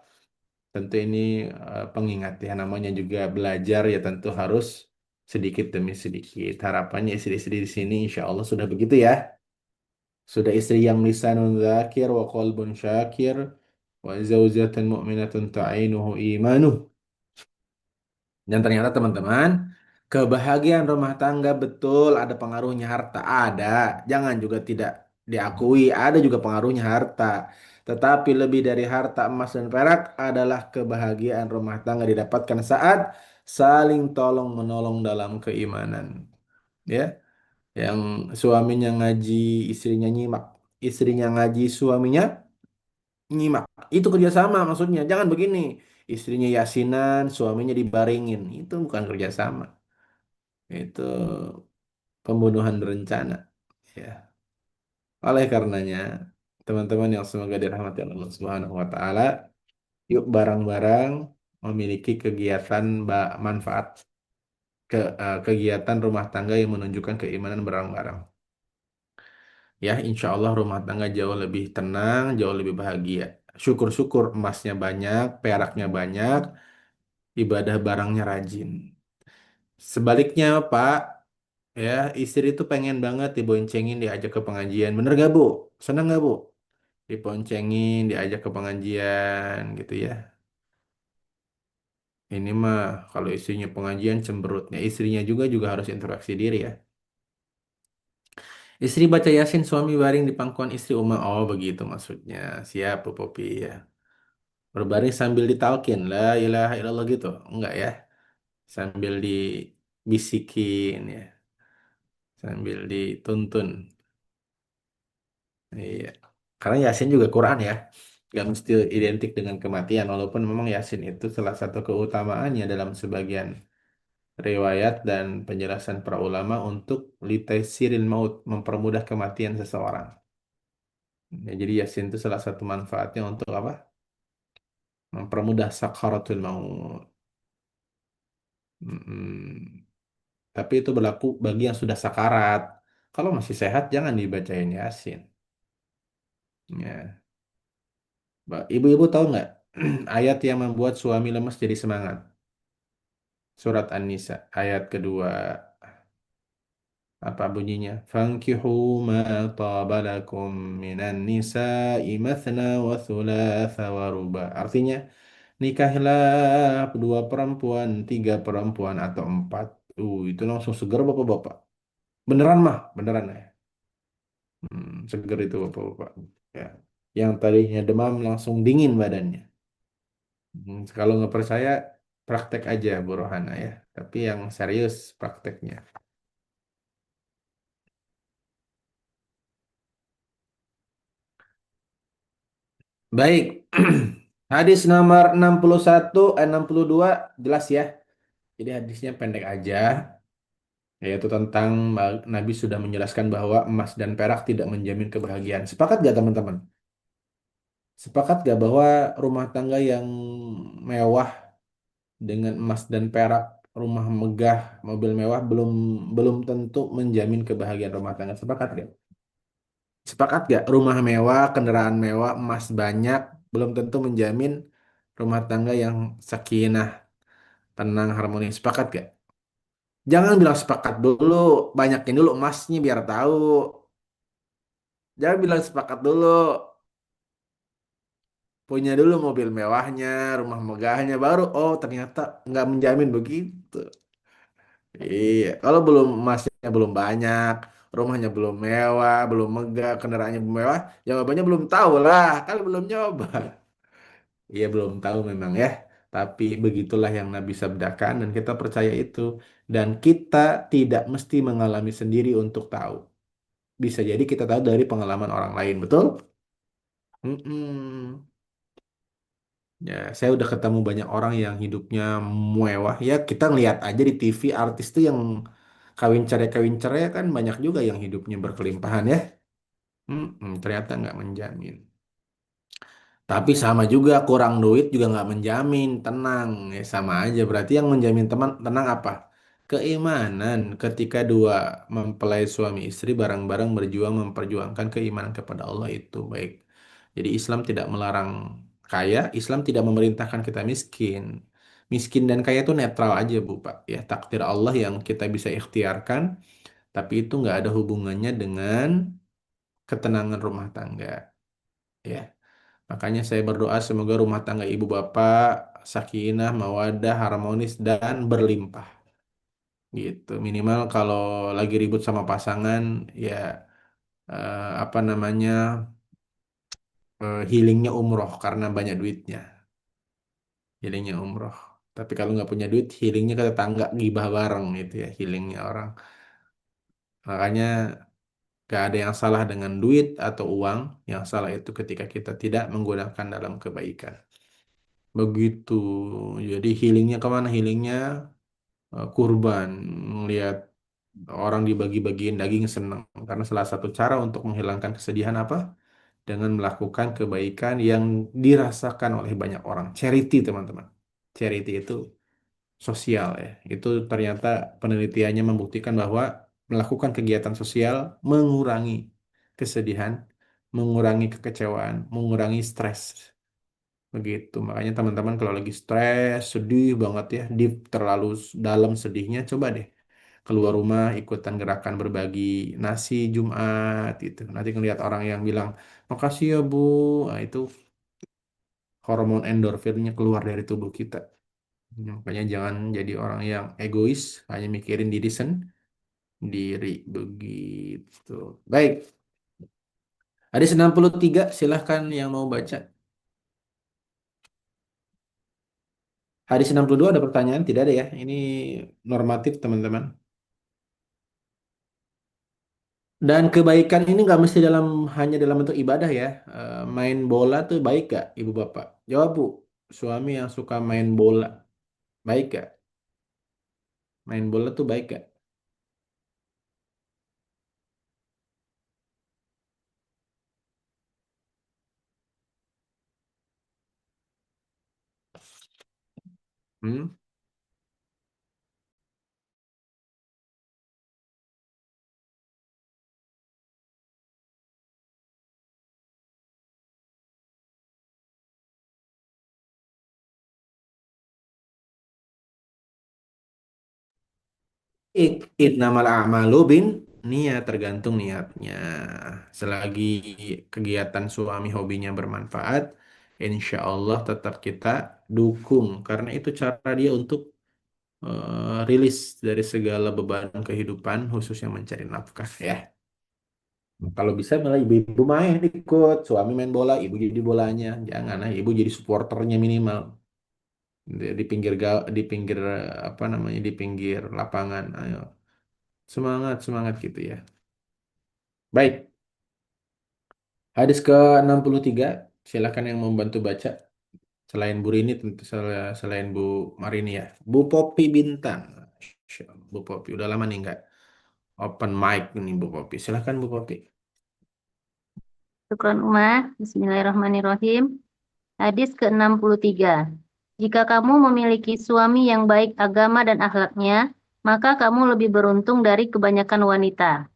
tentu ini pengingat ya, namanya juga belajar ya, tentu harus sedikit demi sedikit. Harapannya istri-istri di sini insya Allah sudah begitu ya. Sudah istri yang lisanun dzakir wa qalbun syakir wa zaujatan mu'minatun ta'inuhu imanuh. Dan ternyata teman-teman, kebahagiaan rumah tangga betul ada pengaruhnya harta. Ada, jangan juga tidak diakui, ada juga pengaruhnya harta. Tetapi lebih dari harta emas dan perak adalah kebahagiaan rumah tangga didapatkan saat saling tolong menolong dalam keimanan. Ya, yang suaminya ngaji, istrinya nyimak. Istrinya ngaji, suaminya nyimak. Itu kerjasama maksudnya. Jangan begini. Istrinya yasinan, suaminya dibaringin. Itu bukan kerjasama. Itu pembunuhan berencana. Ya. Oleh karenanya, teman-teman yang semoga dirahmati Allah Subhanahu wa taala, yuk barang-barang memiliki kegiatan manfaat kegiatan rumah tangga yang menunjukkan keimanan barang-barang. Ya, insya Allah rumah tangga jauh lebih tenang, jauh lebih bahagia. Syukur-syukur emasnya banyak, peraknya banyak, ibadah barangnya rajin. Sebaliknya, Pak, ya istri itu pengen banget diboncengin, diajak ke pengajian. Bener gak, Bu? Seneng gak, Bu? Diboncengin, diajak ke pengajian, gitu ya. Ini mah kalau istrinya pengajian cemberutnya, istrinya juga harus introspeksi diri ya. Istri baca Yasin, suami baring di pangkuan istri Uma. Oh, begitu maksudnya. Siap, Bu Popi ya. Berbaring sambil ditalkin, la ilaha illallah gitu. Enggak ya. Sambil dibisikin ya. Sambil dituntun. Iya. Karena Yasin juga Quran ya. Gak mesti identik dengan kematian. Walaupun memang Yasin itu salah satu keutamaannya dalam sebagian riwayat dan penjelasan para ulama untuk litaisiril maut, mempermudah kematian seseorang. Ya, jadi Yasin itu salah satu manfaatnya untuk apa? Mempermudah sakaratul maut. Mm-mm. Tapi itu berlaku bagi yang sudah sakarat. Kalau masih sehat, jangan dibacain Yasin. Ya. Ibu-ibu tahu nggak ayat yang membuat suami lemas jadi semangat? Surat An-Nisa ayat kedua. Apa bunyinya? Fankihu ma taba lakum minan nisa'i mathna wa thulatha wa ruba. Artinya, Nikahilah dua perempuan, tiga perempuan atau empat. Itu langsung seger bapak-bapak. Beneran mah, beneran ya. Seger itu bapak-bapak. Ya. Yang tadinya demam langsung dingin badannya. Kalau nggak percaya, praktek aja Bu Rohana ya. Tapi yang serius prakteknya. Baik. Hadis nomor 61, 62 jelas ya. Jadi hadisnya pendek aja. Yaitu tentang Nabi sudah menjelaskan bahwa emas dan perak tidak menjamin kebahagiaan. Sepakat gak teman-teman? Sepakat gak bahwa rumah tangga yang mewah dengan emas dan perak, rumah megah, mobil mewah belum belum tentu menjamin kebahagiaan rumah tangga. Sepakat gak? Sepakat gak? Rumah mewah, kendaraan mewah, emas banyak belum tentu menjamin rumah tangga yang sakinah, tenang, harmonis. Sepakat gak? Jangan bilang sepakat dulu, banyakin dulu emasnya biar tahu. Jangan bilang sepakat dulu, punya dulu mobil mewahnya, rumah megahnya, baru oh ternyata nggak menjamin begitu. Iya, kalau belum emasnya belum banyak, rumahnya belum mewah, belum megah, kendaraannya belum mewah, jawabannya belum tahu lah, kan belum nyoba. Iya belum tahu memang ya, tapi begitulah yang Nabi sabdakan dan kita percaya itu. Dan kita tidak mesti mengalami sendiri untuk tahu. Bisa jadi kita tahu dari pengalaman orang lain, betul? Mm-mm. Ya, saya udah ketemu banyak orang yang hidupnya mewah. Ya, kita ngeliat aja di TV artis tuh yang kawin cerai kan banyak juga yang hidupnya berkelimpahan ya. Ternyata nggak menjamin. Tapi sama juga kurang duit juga nggak menjamin tenang. Ya sama aja. Berarti yang menjamin teman tenang apa? Keimanan. Ketika dua mempelai suami istri bareng-bareng berjuang memperjuangkan keimanan kepada Allah itu baik. Jadi Islam tidak melarang kaya, Islam tidak memerintahkan kita miskin. Miskin dan kaya itu netral aja Bu Pak. Ya takdir Allah yang kita bisa ikhtiarkan, tapi itu nggak ada hubungannya dengan ketenangan rumah tangga. Ya, makanya saya berdoa semoga rumah tangga ibu bapak sakinah, mawadah, harmonis dan berlimpah. Gitu. Minimal kalau lagi ribut sama pasangan, ya apa namanya healingnya umroh karena banyak duitnya. Healingnya umroh. Tapi kalau nggak punya duit, healingnya ke tetangga gibah bareng gitu ya, healingnya orang. Makanya gak ada yang salah dengan duit atau uang, yang salah itu ketika kita tidak menggunakan dalam kebaikan. Begitu. Jadi healingnya kemana? Healingnya kurban, melihat orang dibagi-bagiin daging senang. Karena salah satu cara untuk menghilangkan kesedihan apa? Dengan melakukan kebaikan yang dirasakan oleh banyak orang. Charity, teman-teman. Charity itu sosial ya. Itu ternyata penelitiannya membuktikan bahwa melakukan kegiatan sosial mengurangi kesedihan, mengurangi kekecewaan, mengurangi stres. Begitu. Makanya teman-teman kalau lagi stres, sedih banget ya, deep terlalu dalam sedihnya, coba deh keluar rumah ikutan gerakan berbagi nasi Jumat gitu. Nanti ngelihat orang yang bilang, "Makasih ya, Bu." Nah, itu hormon endorfinnya keluar dari tubuh kita. Makanya jangan jadi orang yang egois, hanya mikirin diri sendiri begitu. Baik, hadis 63 silahkan yang mau baca. Hadis 62 ada pertanyaan? Tidak ada ya. Ini normatif teman-teman. Dan kebaikan ini nggak mesti hanya dalam bentuk ibadah ya. Main bola tuh baik gak ibu bapak? Jawab Bu. Suami yang suka main bola baik gak? Main bola tuh baik gak? Hmm? Innamal a'malu bin niat, tergantung niatnya. Selagi kegiatan suami hobinya bermanfaat, insya Allah tetap kita dukung karena itu cara dia untuk rilis dari segala beban kehidupan khususnya mencari nafkah ya. Kalau bisa malah ibu-ibu main ikut, suami main bola, ibu jadi bolanya. Jangan lah, ibu jadi supporternya minimal di pinggir di pinggir apa namanya di pinggir lapangan. Ayo semangat semangat gitu ya. Baik, hadis ke-63. Silakan yang membantu baca. Selain Bu Rini tentu selain Bu Marini ya. Bu Popi Bintang. Masya Allah, Bu Popi udah lama nih nggak open mic nih Bu Popi. Silakan Bu Popi. Syukran Umar. Bismillahirrahmanirrahim. Hadis ke-63. Jika kamu memiliki suami yang baik agama dan akhlaknya, maka kamu lebih beruntung dari kebanyakan wanita.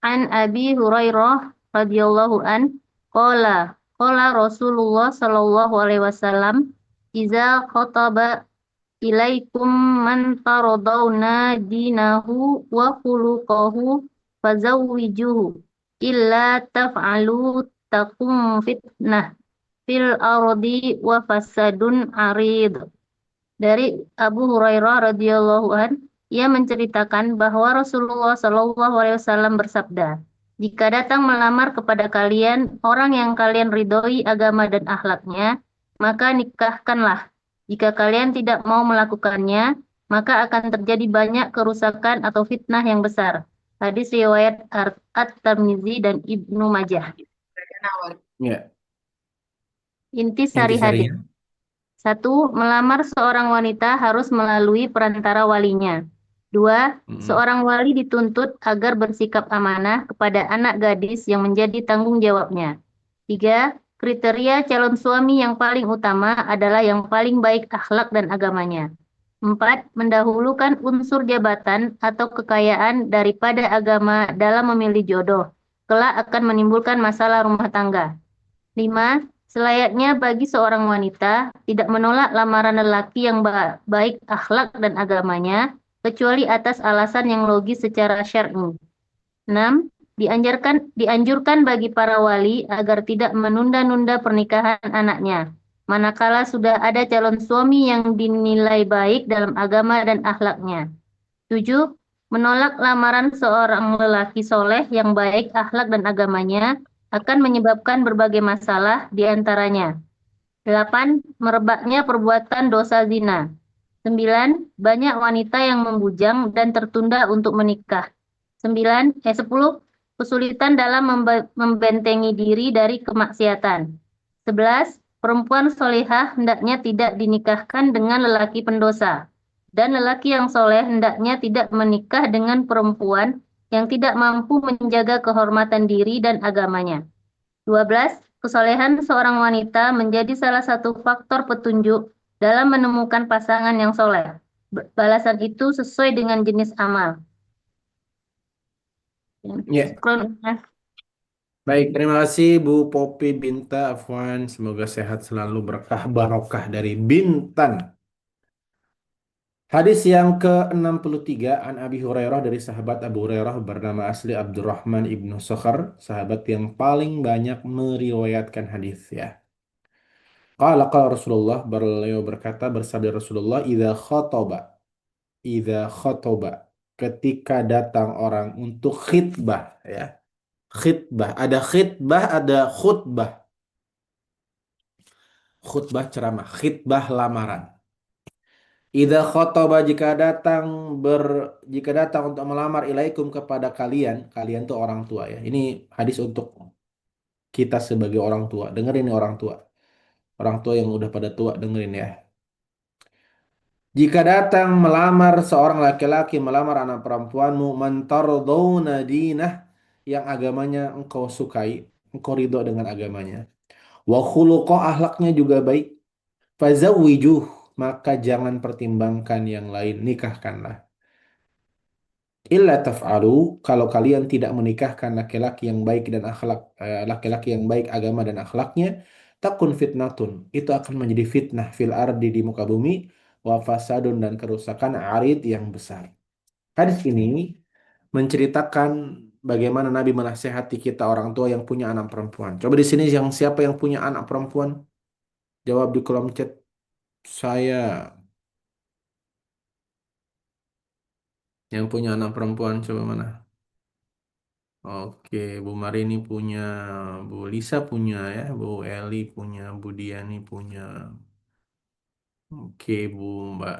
An Abi Hurairah radhiyallahu an qala Rasulullah sallallahu alaihi wasallam iza khataba ilaikum man taradawna dinahu wa khuluquhu fazawwijuhu illa taf'alu takum fitnah fil ardi wa fasadun arid. Dari Abu Hurairah radhiyallahu an, ia menceritakan bahwa Rasulullah Shallallahu alaihi wasallam bersabda, jika datang melamar kepada kalian orang yang kalian ridhoi agama dan akhlaknya, maka nikahkanlah. Jika kalian tidak mau melakukannya, maka akan terjadi banyak kerusakan atau fitnah yang besar. Hadis riwayat At-Tirmidzi dan Ibnu Majah. Ya, Inti sari hadis. intisarinya. 1. Melamar seorang wanita harus melalui perantara walinya. 2. Seorang wali dituntut agar bersikap amanah kepada anak gadis yang menjadi tanggung jawabnya. 3. Kriteria calon suami yang paling utama adalah yang paling baik akhlak dan agamanya. 4. Mendahulukan unsur jabatan atau kekayaan daripada agama dalam memilih jodoh. Kelak akan menimbulkan masalah rumah tangga. 5. Selayaknya bagi seorang wanita tidak menolak lamaran lelaki yang baik akhlak dan agamanya, kecuali atas alasan yang logis secara syar'i. 6. Dianjurkan bagi para wali agar tidak menunda-nunda pernikahan anaknya, manakala sudah ada calon suami yang dinilai baik dalam agama dan akhlaknya. 7. Menolak lamaran seorang lelaki soleh yang baik akhlak dan agamanya akan menyebabkan berbagai masalah di antaranya. 8. Merebaknya perbuatan dosa zina. 9. Banyak wanita yang membujang dan tertunda untuk menikah. 10. Kesulitan dalam membentengi diri dari kemaksiatan. 11. Perempuan solehah hendaknya tidak dinikahkan dengan lelaki pendosa. Dan lelaki yang soleh hendaknya tidak menikah dengan perempuan yang tidak mampu menjaga kehormatan diri dan agamanya. 12. Kesolehan seorang wanita menjadi salah satu faktor petunjuk dalam menemukan pasangan yang soleh. Balasan itu sesuai dengan jenis amal. Ya. Baik, terima kasih Bu Popi Binta Afwan. Semoga sehat selalu, berkah barokah dari Bintan. Hadis yang ke-63 an Abi Hurairah, dari sahabat Abu Hurairah bernama asli Abdurrahman ibnu Sakhar, sahabat yang paling banyak meriwayatkan hadis ya. Qala Rasulullah, beliau berkata, bersabda Rasulullah, idza khotoba, ketika datang orang untuk khitbah ya. Khitbah, ada khitbah, ada khutbah. Khutbah ceramah, khitbah lamaran. Idza khotoba, jika datang untuk melamar ilaikum kepada kalian, kalian tuh orang tua ya. Ini hadis untuk kita sebagai orang tua. Dengerin nih orang tua. Orang tua yang udah pada tua, dengerin ya. Jika datang melamar seorang laki-laki, melamar anak perempuanmu, man tardawna dinah, yang agamanya engkau sukai, engkau ridho dengan agamanya. Wa khuluqah, akhlaknya juga baik. Fazawwijuh, maka jangan pertimbangkan yang lain, nikahkanlah. Illa taf'alu, kalau kalian tidak menikahkan laki-laki yang baik dan laki-laki yang baik agama dan akhlaknya, takun fitnatun, itu akan menjadi fitnah fil ardi, di muka bumi, wa fasadun, dan kerusakan arid yang besar. Hadis ini menceritakan bagaimana Nabi menasehati kita orang tua yang punya anak perempuan. Coba di sini yang siapa yang punya anak perempuan? Jawab di kolom chat. Saya yang punya anak perempuan, coba mana? Oke, Bu Marini punya, Bu Lisa punya ya, Bu Eli punya, Bu Diani punya. Oke, Bu Mbak.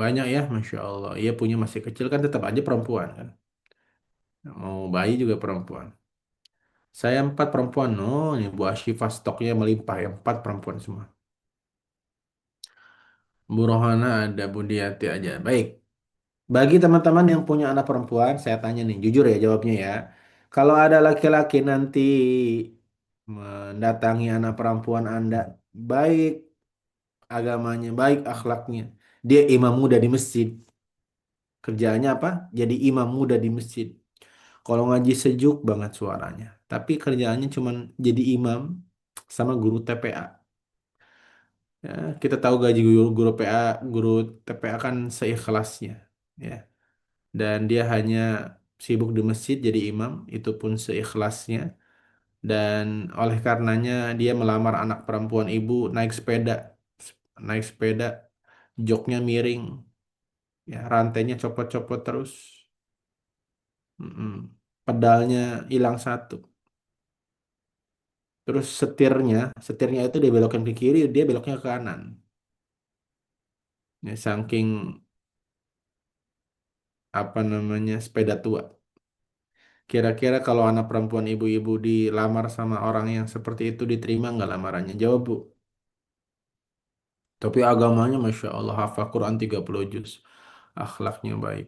Banyak ya, Masya Allah. Iya punya masih kecil kan tetap aja perempuan kan. Mau bayi juga perempuan. Saya 4 perempuan. Oh, ini Bu Asyifa stoknya melimpah ya. 4 perempuan semua. Bu Rohana ada, Bu Diati aja. Baik. Bagi teman-teman yang punya anak perempuan, saya tanya nih, jujur ya jawabnya ya. Kalau ada laki-laki nanti mendatangi anak perempuan Anda, baik agamanya, baik akhlaknya, dia imam muda di masjid. Kerjaannya apa? Jadi imam muda di masjid. Kalau ngaji sejuk banget suaranya. Tapi kerjaannya cuman jadi imam sama guru TPA. Ya, kita tahu gaji guru PA, guru TPA kan seikhlasnya. Ya. Dan dia hanya sibuk di masjid jadi imam, itu pun seikhlasnya. Dan oleh karenanya dia melamar anak perempuan ibu naik sepeda, joknya miring, ya rantainya copot-copot terus. Mm-mm. Pedalnya hilang satu. Terus setirnya itu dia belokin ke kiri, dia beloknya ke kanan. Ya, saking apa namanya sepeda tua. Kira-kira kalau anak perempuan ibu-ibu dilamar sama orang yang seperti itu diterima nggak lamarannya? Jawab Bu. Tapi agamanya Masya Allah hafal Quran 30 juz. Akhlaknya baik.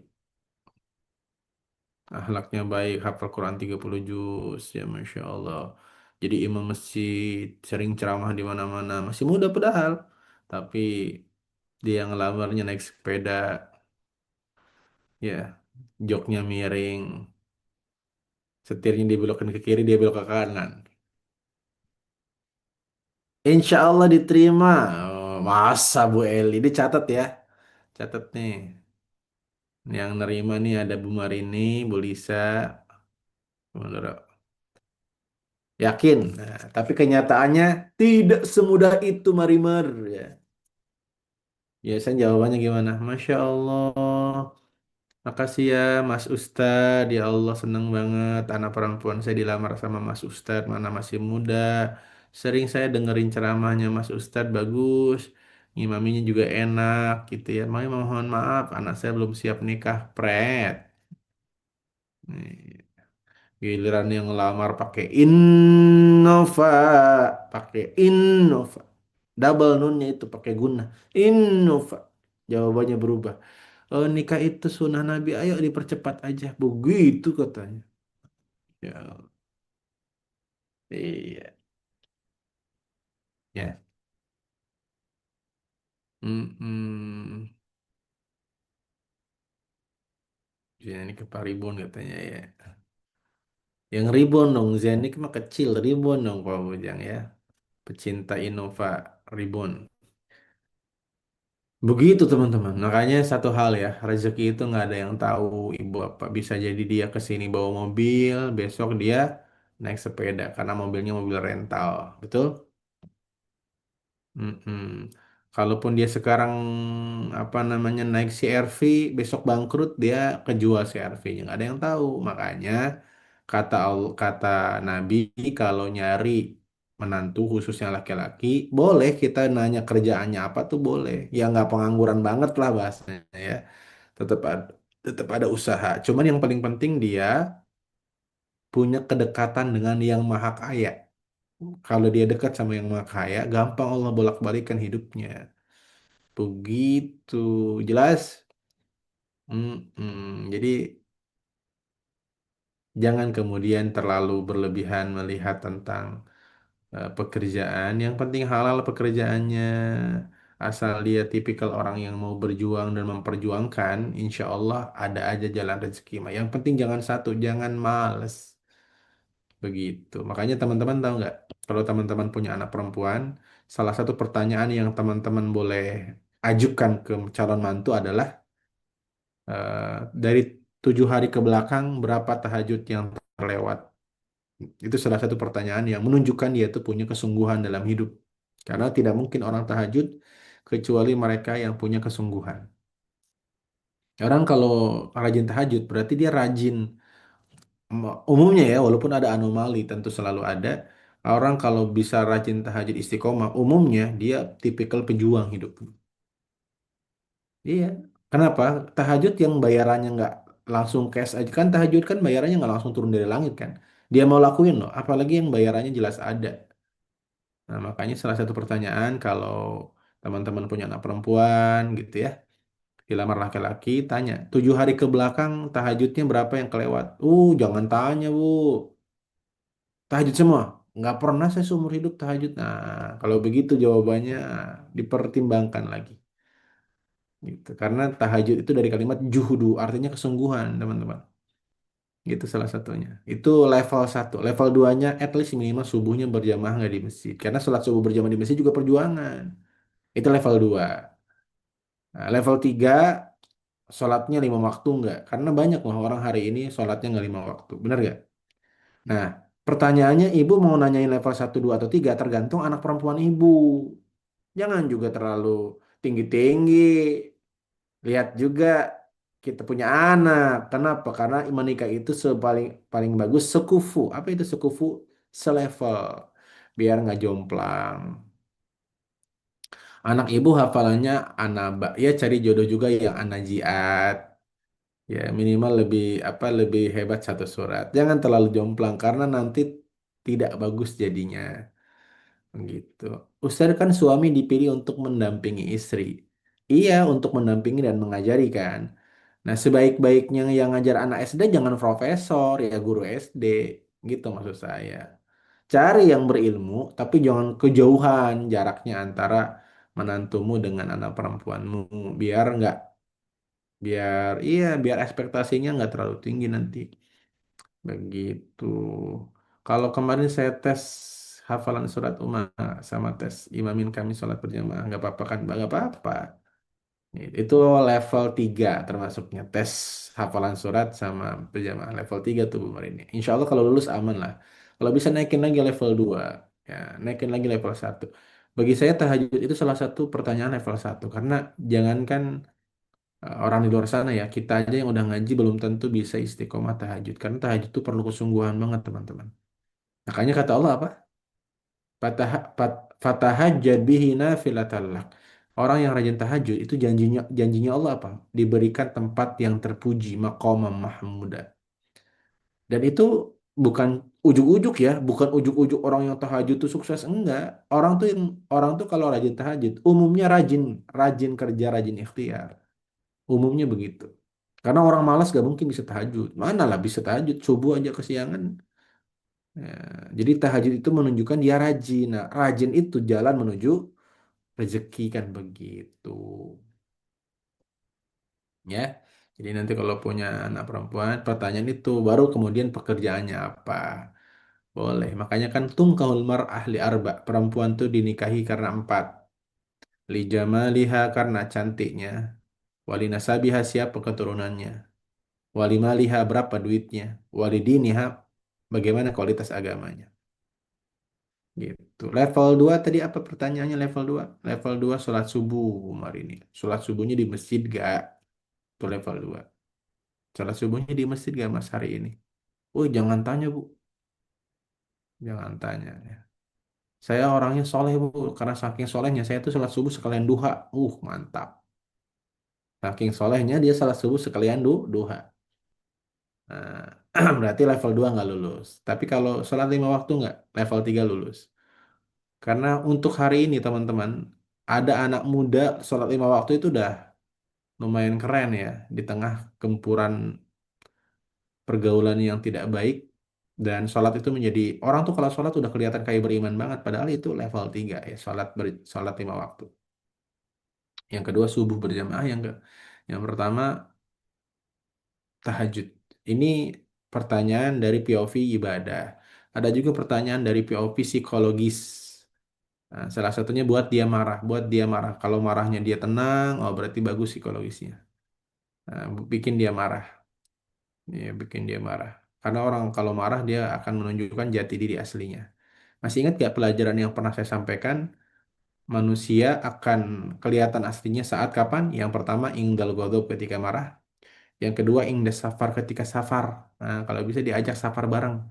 Akhlaknya baik, hafal Quran 30 juz. Ya Masya Allah. Jadi imam masjid, sering ceramah di mana-mana. Masih muda padahal. Tapi dia ngelamarnya naik sepeda. Ya, joknya miring. Setirnya dibelokkan ke kiri, dia belok ke kanan. Insya Allah diterima. Oh, masa Bu Eli? Dicatat ya. Catat nih. Yang nerima nih ada Bu Marini, Bu Lisa. Menurut yakin. Nah, tapi kenyataannya tidak semudah itu, Marimer. Ya. Biasanya jawabannya gimana? Masya Allah. Makasih ya Mas Ustadz. Ya Allah seneng banget. Anak perempuan saya dilamar sama Mas Ustadz. Mana masih muda. Sering saya dengerin ceramahnya Mas Ustadz. Bagus. Ngimaminya juga enak gitu ya. Mohon maaf. Anak saya belum siap nikah. Pret. Nih. Giliran yang ngelamar pakai Innova, pakai Innova. Double nunnya itu pakai guna. Innova. Jawabannya berubah. Oh, nikah itu sunnah Nabi, ayo dipercepat aja. Begitu katanya. Ya, iya. Ya. Mm-mm. Ya, ini ke Paribon katanya ya. Yang Ribon dong, Zenik mah kecil, Ribon dong Pak Bujang ya. Pecinta Innova Ribon. Begitu teman-teman. Makanya satu hal ya, rezeki itu nggak ada yang tahu ibu apa. Bisa jadi dia ke sini bawa mobil, besok dia naik sepeda karena mobilnya mobil rental, betul? Mm-mm. Kalaupun dia sekarang apa namanya naik CRV, besok bangkrut dia kejual CRV-nya. Nggak ada yang tahu. Makanya kata Nabi kalau nyari menantu khususnya laki-laki, boleh kita nanya kerjaannya apa tuh boleh. Ya nggak pengangguran banget lah bahasanya ya. Tetap ada, tetap ada usaha. Cuman yang paling penting dia punya kedekatan dengan yang maha kaya. Kalau dia dekat sama yang maha kaya, gampang Allah bolak-balikan hidupnya. Begitu, jelas? Jadi jangan kemudian terlalu berlebihan melihat tentang pekerjaan. Yang penting halal pekerjaannya. Asal dia tipikal orang yang mau berjuang dan memperjuangkan, insya Allah ada aja jalan rezeki. Yang penting jangan satu, jangan males. Begitu. Makanya teman-teman tahu nggak? Kalau teman-teman punya anak perempuan, salah satu pertanyaan yang teman-teman boleh ajukan ke calon mantu adalah dari 7 hari ke belakang berapa tahajud yang terlewat. Itu salah satu pertanyaan yang menunjukkan dia itu punya kesungguhan dalam hidup. Karena tidak mungkin orang tahajud kecuali mereka yang punya kesungguhan. Orang kalau rajin tahajud berarti dia rajin. Umumnya ya, walaupun ada anomali tentu selalu ada. Orang kalau bisa rajin tahajud istiqomah, umumnya dia tipikal pejuang hidup. Iya. Kenapa? Tahajud yang bayarannya nggak langsung cash aja kan, tahajud kan bayarannya nggak langsung turun dari langit kan. Dia mau lakuin loh, apalagi yang bayarannya jelas ada. Nah, makanya salah satu pertanyaan kalau teman-teman punya anak perempuan gitu ya, dilamar laki-laki, tanya, 7 hari ke belakang tahajudnya berapa yang kelewat? Jangan tanya, Bu. Tahajud semua. Nggak pernah saya seumur hidup tahajud. Nah, kalau begitu jawabannya dipertimbangkan lagi. Gitu. Karena tahajud itu dari kalimat juhudu, artinya kesungguhan, teman-teman. Itu salah satunya. Itu level 1. Level 2-nya, at least minimal subuhnya berjamaah nggak di masjid. Karena sholat subuh berjamaah di masjid juga perjuangan. Itu level 2. Nah, level 3, sholatnya 5 waktu nggak? Karena banyak loh orang hari ini sholatnya nggak 5 waktu. Benar nggak? Nah, pertanyaannya ibu mau nanyain level 1, 2, atau 3 tergantung anak perempuan ibu. Jangan juga terlalu tinggi-tinggi. Lihat juga kita punya anak. Kenapa? Karena menikah itu sepaling paling bagus sekufu. Apa itu sekufu? Selevel. Biar nggak jomplang. Anak ibu hafalannya anaba. Ya cari jodoh juga yang anajiat. Ya minimal lebih apa lebih hebat satu surat. Jangan terlalu jomplang karena nanti tidak bagus jadinya. Gitu. Ustaz kan suami dipilih untuk mendampingi istri. Iya, untuk mendampingi dan mengajari kan. Nah, sebaik-baiknya yang ngajar anak SD jangan profesor, ya guru SD. Gitu maksud saya. Cari yang berilmu, tapi jangan kejauhan jaraknya antara menantumu dengan anak perempuanmu. Biar nggak, biar ekspektasinya nggak terlalu tinggi nanti. Begitu. Kalau kemarin saya tes hafalan surat Umar sama tes imamin kami sholat berjamaah, nggak apa-apa kan? Nggak apa-apa. Itu level 3 termasuknya. Tes hafalan surat sama berjamaah. Level 3 tuh Bu Marini. Insya Allah kalau lulus aman lah. Kalau bisa naikin lagi level 2. Ya, naikin lagi level 1. Bagi saya tahajud itu salah satu pertanyaan level 1. Karena jangankan orang di luar sana ya, kita aja yang udah ngaji belum tentu bisa istiqomah tahajud. Karena tahajud itu perlu kesungguhan banget teman-teman. Makanya kata Allah apa? Fatahajjad bihi nafilatan lak. Orang yang rajin tahajud itu janjinya Allah apa? Diberikan tempat yang terpuji, maqamam mahmuda. Dan itu bukan ujuk-ujuk ya, bukan ujuk-ujuk orang yang tahajud itu sukses enggak. Orang tuh kalau rajin tahajud umumnya rajin, rajin kerja, rajin ikhtiar. Umumnya begitu. Karena orang malas gak mungkin bisa tahajud. Mana lah bisa tahajud subuh aja kesiangan. Ya, jadi tahajud itu menunjukkan dia rajin. Nah, rajin itu jalan menuju rezeki kan begitu. Ya. Jadi nanti kalau punya anak perempuan, pertanyaan itu baru kemudian pekerjaannya apa. Boleh. Makanya kan tungkahul mar'ah li arba. Perempuan tuh dinikahi karena 4. Li jamaliha karena cantiknya. Wali nasabiha siapa keturunannya. Wali maliha berapa duitnya. Wali diniha bagaimana kualitas agamanya. Gitu. Level 2 tadi apa pertanyaannya level 2? Level 2 sholat subuh Umar ini. Sholat subuhnya di masjid gak? Itu level 2. Sholat subuhnya di masjid gak Mas hari ini? Oh jangan tanya Bu. Jangan tanya ya. Saya orangnya soleh Bu. Karena saking solehnya saya tuh sholat subuh sekalian duha. Mantap. Saking solehnya dia sholat subuh sekalian duha. Nah, berarti level 2 nggak lulus. Tapi kalau sholat 5 waktu nggak? Level 3 lulus. Karena untuk hari ini teman-teman, ada anak muda sholat 5 waktu itu udah lumayan keren ya. Di tengah gempuran pergaulan yang tidak baik. Dan sholat itu menjadi, orang tuh kalau sholat udah kelihatan kayak beriman banget. Padahal itu level 3 ya, sholat 5 waktu. Yang kedua subuh berjamaah, yang pertama tahajud. Ini pertanyaan dari POV ibadah. Ada juga pertanyaan dari POV psikologis. Nah, salah satunya buat dia marah. Kalau marahnya dia tenang, oh berarti bagus psikologisnya. Nah, bikin dia marah. Ya, bikin dia marah. Karena orang kalau marah dia akan menunjukkan jati diri aslinya. Masih ingat gak pelajaran yang pernah saya sampaikan? Manusia akan kelihatan aslinya saat kapan? Yang pertama, ingdal ghadab ketika marah. Yang kedua, ingdas safar ketika safar. Nah, kalau bisa diajak safar bareng.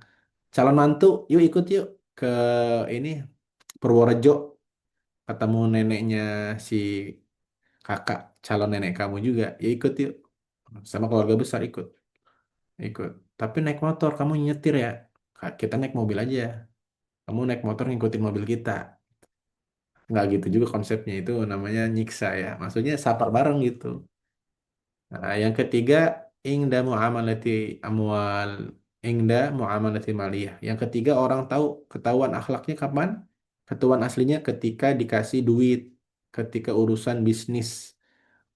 Calon mantu, yuk ikut yuk ke ini Purworejo, ketemu neneknya si kakak calon nenek kamu juga. Ya ikut yuk. Sama keluarga besar ikut. Ikut. Tapi naik motor, kamu nyetir ya. Kita naik mobil aja. Kamu naik motor ngikutin mobil kita. Nggak gitu juga konsepnya, itu namanya nyiksa ya. Maksudnya safar bareng gitu. Nah, yang ketiga, ingda muamalati amwal, ingda muamalati maliyah. Yang ketiga, orang tahu ketahuan akhlaknya kapan? Ketahuan aslinya ketika dikasih duit, ketika urusan bisnis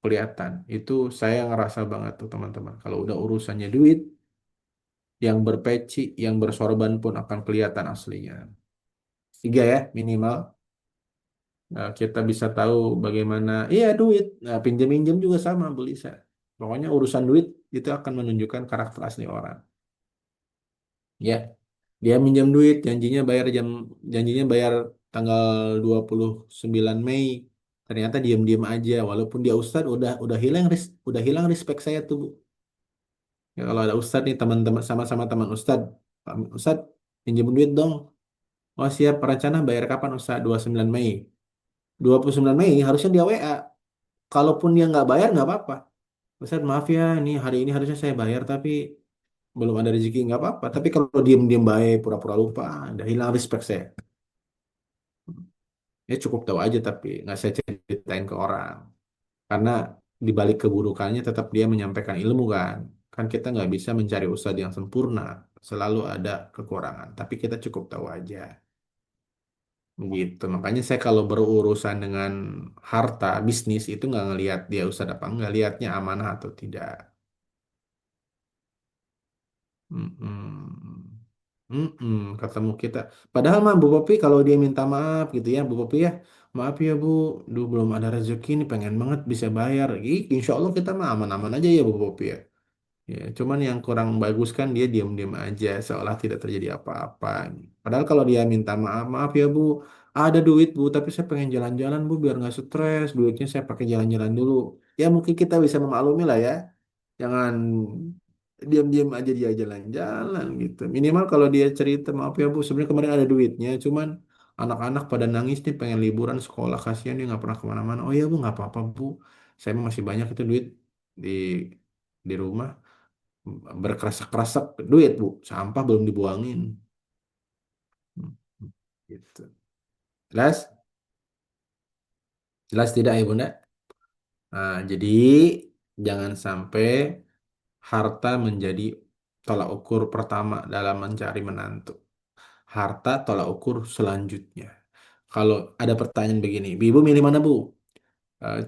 kelihatan. Itu saya ngerasa banget tuh teman-teman. Kalau udah urusannya duit, yang berpeci, yang bersorban pun akan kelihatan aslinya. Tiga ya minimal. Nah, kita bisa tahu bagaimana, iya duit. Nah, pinjam-minjam juga sama, Bu Lisa. Pokoknya urusan duit itu akan menunjukkan karakter asli orang. Ya, dia minjam duit, janjinya bayar tanggal 29 Mei. Ternyata diam-diam aja, walaupun dia ustadz udah hilang respect saya tuh, Bu. Ya, kalau ada ustadz nih teman-teman sama-sama teman ustadz, "Pak Ustadz, pinjam duit dong." Oh siap, rencana bayar kapan Ustadz? 29 Mei. 29 Mei harusnya dia WA. Kalaupun dia nggak bayar nggak apa-apa. Ustaz maaf ya, ini hari ini harusnya saya bayar tapi belum ada rezeki, nggak apa-apa. Tapi kalau diem-diem baik, pura-pura lupa, udah hilang respect saya. Ya cukup tahu aja tapi nggak saya ceritain ke orang. Karena di balik keburukannya tetap dia menyampaikan ilmu kan. Kan kita nggak bisa mencari ustadz yang sempurna. Selalu ada kekurangan. Tapi kita cukup tahu aja. Gitu. Makanya saya kalau berurusan dengan harta, bisnis itu nggak ngelihat dia ustadz apa nggak, lihatnya amanah atau tidak. Mm-mm. Mm-mm, ketemu kita. Padahal mah Bu Popi kalau dia minta maaf gitu ya, Bu Popi ya, maaf ya Bu, duh belum ada rezeki nih, pengen banget bisa bayar. Insya Allah kita mah aman-aman aja ya Bu Popi ya. Ya, cuman yang kurang bagus kan dia diam-diam aja, seolah tidak terjadi apa-apa. Padahal kalau dia minta maaf, maaf ya Bu, ada duit Bu, tapi saya pengen jalan-jalan Bu biar nggak stres, duitnya saya pakai jalan-jalan dulu. Ya mungkin kita bisa memaklumi lah ya. Jangan diam-diam aja dia jalan-jalan gitu. Minimal kalau dia cerita, maaf ya Bu, sebenarnya kemarin ada duitnya, cuman anak-anak pada nangis nih pengen liburan sekolah, kasihan dia nggak pernah kemana-mana. Oh iya Bu, nggak apa-apa Bu, saya mah masih banyak itu duit di rumah, berkerasak-kerasak duit Bu, sampah belum dibuangin. Hmm, Gitu. Jelas? Jelas tidak ya Bunda? Nah, jadi jangan sampai harta menjadi tolak ukur pertama dalam mencari menantu. Harta tolak ukur selanjutnya. Kalau ada pertanyaan begini, Ibu milih mana Bu?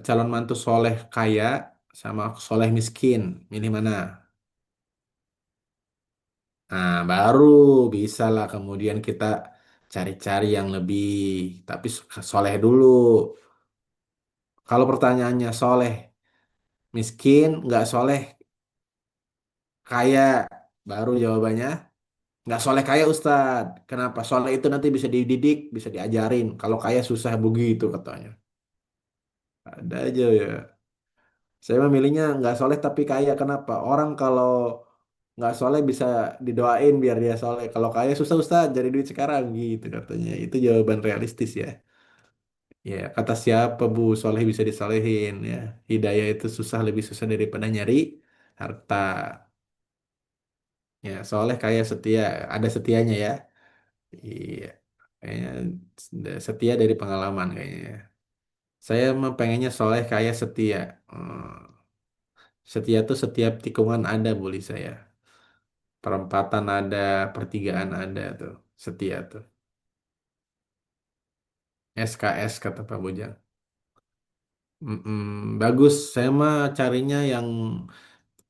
Calon mantu soleh kaya sama soleh miskin, milih mana? Nah, baru bisa lah kemudian kita cari-cari yang lebih, tapi soleh dulu. Kalau pertanyaannya soleh miskin, nggak soleh kaya, baru jawabannya nggak soleh kaya Ustadz. Kenapa? Soleh itu nanti bisa dididik, bisa diajarin. Kalau kaya susah begitu katanya. Ada aja ya. Saya memilihnya nggak soleh tapi kaya. Kenapa? Orang kalau nggak soleh bisa didoain biar dia soleh. Kalau kaya susah Ustadz cari duit sekarang gitu katanya. Itu jawaban realistis ya. Ya kata siapa Bu, soleh bisa disolehin ya. Hidayah itu susah, lebih susah daripada nyari harta. Ya soleh kaya setia, ada setianya ya. Iya, kayaknya setia dari pengalaman kayaknya, ya. Saya mah pengennya soleh kaya setia. Setia tuh setiap tikungan ada boleh saya. Perempatan ada, pertigaan ada tuh. Setia tuh. SKS kata Pak Bujang. Bagus. Saya mah carinya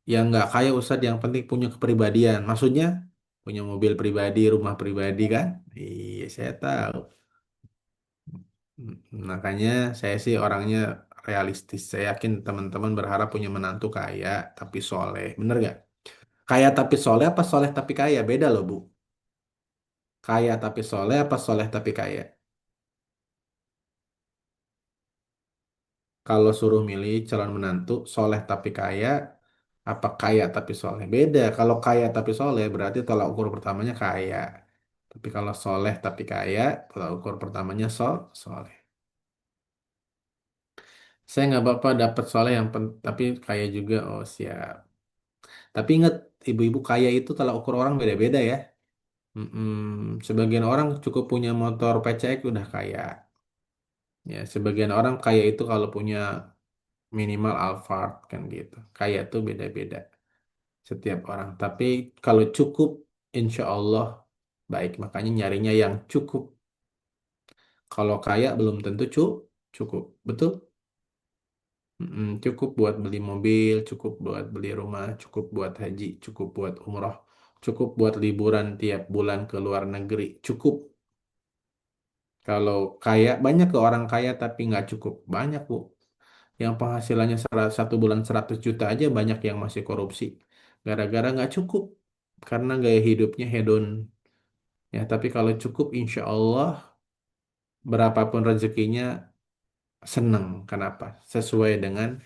yang nggak kaya Ustadz, yang penting punya kepribadian. Maksudnya punya mobil pribadi, rumah pribadi kan? Iya, saya tahu. Makanya saya sih orangnya realistis. Saya yakin teman-teman berharap punya menantu kaya tapi soleh. Bener gak? Kaya tapi soleh apa soleh tapi kaya? Beda loh, Bu. Kaya tapi soleh apa soleh tapi kaya? Kalau suruh milih calon menantu, soleh tapi kaya, apa kaya tapi soleh? Beda. Kalau kaya tapi soleh berarti tolak ukur pertamanya kaya. Tapi kalau soleh tapi kaya, tolak ukur pertamanya soleh. Saya nggak apa-apa dapat soleh tapi kaya juga. Oh siap. Tapi ingat, ibu-ibu kaya itu tolak ukur orang beda-beda ya. Sebagian orang cukup punya motor PCX udah kaya. Ya, sebagian orang kaya itu kalau punya minimal Alphard kan gitu. Kaya itu beda-beda setiap orang. Tapi kalau cukup, insya Allah baik. Makanya nyarinya yang cukup. Kalau kaya belum tentu cukup. Betul? Cukup buat beli mobil, cukup buat beli rumah, cukup buat haji, cukup buat umroh, cukup buat liburan tiap bulan ke luar negeri. Cukup. Kalau kaya, banyak ke orang kaya tapi nggak cukup. Banyak, Bu. Yang penghasilannya satu bulan 100 juta aja banyak yang masih korupsi. Gara-gara nggak cukup. Karena gaya hidupnya hedon. Ya, tapi kalau cukup insya Allah berapapun rezekinya senang. Kenapa? Sesuai dengan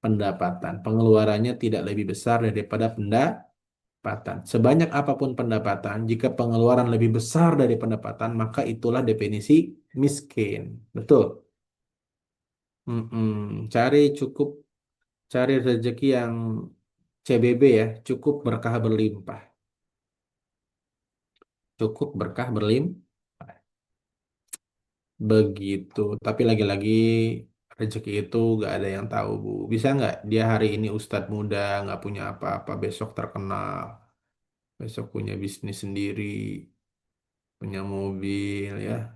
pendapatan. Pengeluarannya tidak lebih besar daripada pendapatan. Sebanyak apapun pendapatan, jika pengeluaran lebih besar dari pendapatan, maka itulah definisi miskin. Betul? Cari cukup, cari rezeki yang CBB ya, cukup berkah berlimpah. Cukup berkah berlimpah. Begitu. Tapi lagi-lagi rezeki itu gak ada yang tahu, Bu. Bisa nggak dia hari ini ustadz muda, nggak punya apa-apa, besok terkenal, besok punya bisnis sendiri, punya mobil ya,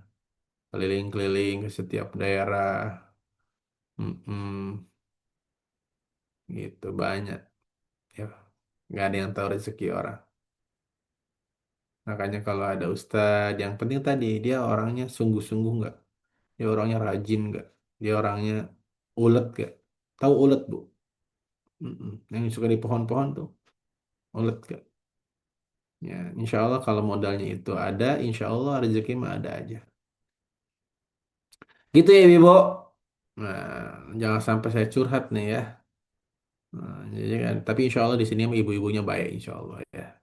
keliling-keliling ke setiap daerah. Mm-mm, gitu banyak ya. Nggak ada yang tahu rezeki orang. Makanya kalau ada ustadz, yang penting tadi dia orangnya sungguh-sungguh nggak, dia orangnya rajin nggak, dia orangnya ulet nggak. Tahu ulet, Bu? Yang suka di pohon-pohon tuh, ulet nggak? Ya, insya Allah kalau modalnya itu ada, insya Allah rezeki mah ada aja. Gitu ya, Ibu. Nah, jangan sampai saya curhat nih ya. Nah, jadi kan, tapi insya Allah di sini mah ibu-ibunya baik, insya Allah ya.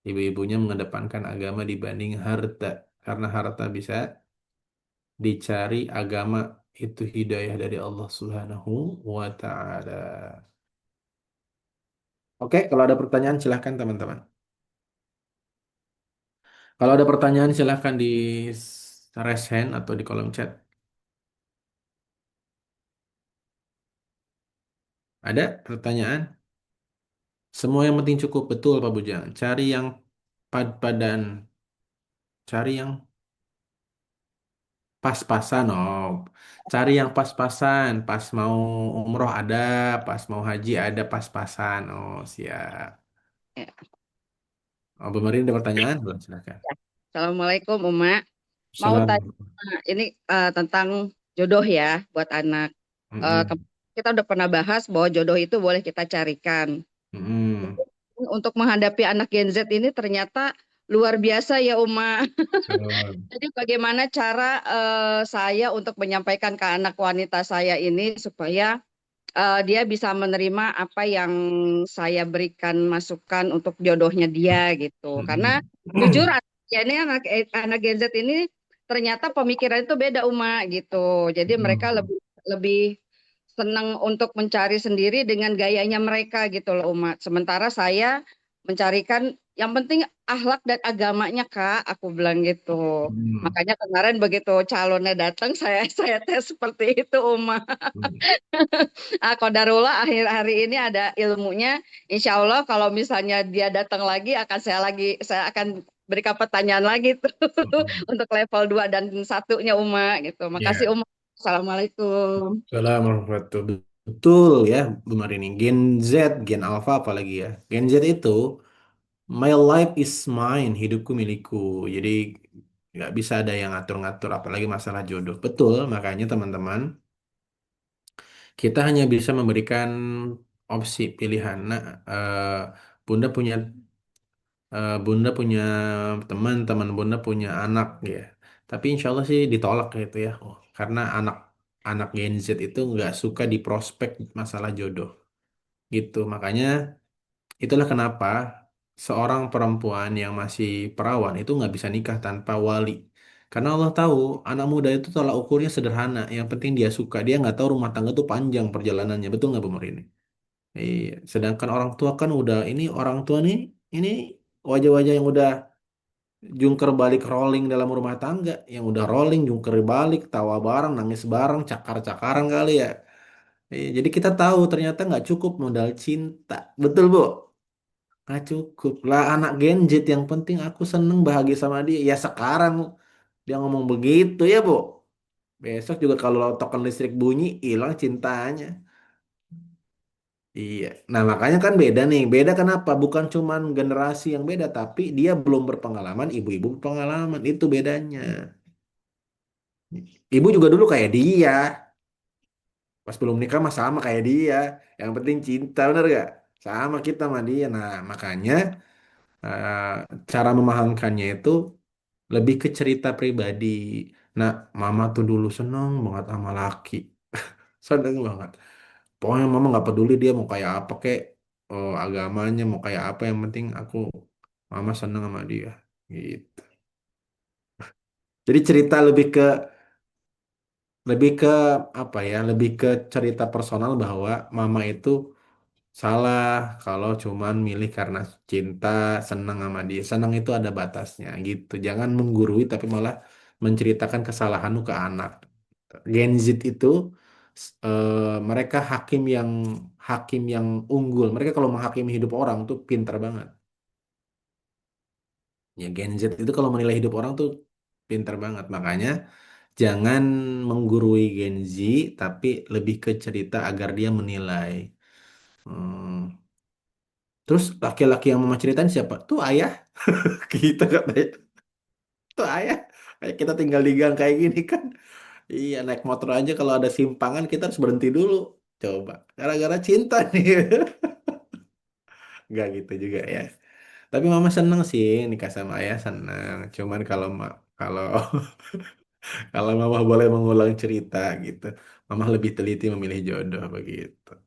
Ibu-ibunya mengedepankan agama dibanding harta, karena harta bisa dicari, agama itu hidayah dari Allah Subhanahu wa Ta'ala. Oke, kalau ada pertanyaan silahkan teman-teman. Kalau ada pertanyaan silahkan di raise hand atau di kolom chat. Ada pertanyaan? Semua yang penting cukup, betul Pak Bujang. Cari yang padan, cari yang pas-pasan, oh. Cari yang pas-pasan, pas mau umroh ada, pas mau haji ada pas-pasan. Oh, siap. Ya. Oh, Bu Marin ada pertanyaan? Belum, silakan. Assalamualaikum, Uma. Mau Salam. tanya ini tentang jodoh ya buat anak. Mm-mm. Kita udah pernah bahas bahwa jodoh itu boleh kita carikan. Mm-mm. Untuk menghadapi anak Gen Z ini ternyata luar biasa ya, Uma. Betul. Jadi bagaimana cara saya untuk menyampaikan ke anak wanita saya ini supaya dia bisa menerima apa yang saya berikan masukan untuk jodohnya dia gitu. Karena jujur Mm-mm. ya ini anak Gen Z ini ternyata pemikiran itu beda Uma gitu. Jadi mereka Mm-mm. lebih lebih senang untuk mencari sendiri dengan gayanya mereka gitu loh Uma. Sementara saya mencarikan yang penting akhlak dan agamanya Kak, aku bilang gitu. Mm-mm. Makanya kemarin begitu calonnya datang saya tes seperti itu Uma. Qadarullah akhir hari ini ada ilmunya. Insya Allah kalau misalnya dia datang lagi saya akan berikan pertanyaan lagi tuh Mm-mm. untuk level 2 dan satunya Uma gitu. Makasih Ya. Uma. Assalamualaikum. Salam warahmatullahi wabarakatuh. Betul ya, Bu Marini. Gen Z, Gen Alpha apalagi ya. Gen Z itu my life is mine, hidupku milikku. Jadi nggak bisa ada yang ngatur-ngatur, apalagi masalah jodoh. Betul, makanya teman-teman, kita hanya bisa memberikan opsi pilihan. Nah, Bunda punya Bunda punya teman, teman Bunda punya anak ya. Tapi insya Allah sih ditolak gitu ya. Oh, karena anak Gen Z itu nggak suka di prospek masalah jodoh gitu. Makanya itulah kenapa seorang perempuan yang masih perawan itu nggak bisa nikah tanpa wali. Karena Allah tahu anak muda itu tolak ukurnya sederhana. Yang penting dia suka. Dia nggak tahu rumah tangga itu panjang perjalanannya. Betul nggak Bu Murini? Iya. Sedangkan orang tua kan udah ini orang tua nih ini wajah-wajah yang udah jungker balik rolling dalam rumah tangga, yang udah rolling jungker balik, tawa bareng, nangis bareng, cakar-cakaran kali ya. Jadi kita tahu ternyata nggak cukup modal cinta, betul Bu? Nggak cukup lah anak Gen Z yang penting aku seneng bahagia sama dia. Ya sekarang dia ngomong begitu ya Bu. Besok juga kalau token listrik bunyi hilang cintanya. Iya. Nah, makanya kan beda nih. Beda kenapa? Bukan cuman generasi yang beda, tapi dia belum berpengalaman, ibu-ibu berpengalaman. Itu bedanya. Ibu juga dulu kayak dia. Pas belum nikah mah sama kayak dia. Yang penting cinta, bener gak? Sama kita sama dia. Nah, makanya eh, cara memahamkannya itu lebih ke cerita pribadi. Nah, mama tuh dulu seneng banget sama laki. Seneng banget. Pokoknya mama nggak peduli dia mau kayak apa kek, agamanya mau kayak apa, yang penting mama seneng sama dia. Gitu. Jadi cerita lebih ke apa ya? Lebih ke cerita personal bahwa mama itu salah kalau cuman milih karena cinta, seneng sama dia. Seneng itu ada batasnya gitu. Jangan menggurui tapi malah menceritakan kesalahanmu ke anak. Gen Z itu mereka hakim yang unggul. Mereka kalau menghakimi hidup orang tuh pintar banget. Ya Gen Z itu kalau menilai hidup orang tuh pintar banget. Makanya jangan menggurui Gen Z, tapi lebih ke cerita agar dia menilai. Hmm. Terus laki-laki yang mama ceritain siapa? Tuh ayah. Kita katanya. Tuh ayah. Kayak kita tinggal di gang kayak gini kan. Iya, naik motor aja kalau ada simpangan kita harus berhenti dulu. Coba. Gara-gara cinta nih. Nggak gitu juga ya. Tapi mama seneng sih nikah sama ayah seneng. Cuman kalau kalau mama boleh mengulang cerita gitu, mama lebih teliti memilih jodoh begitu.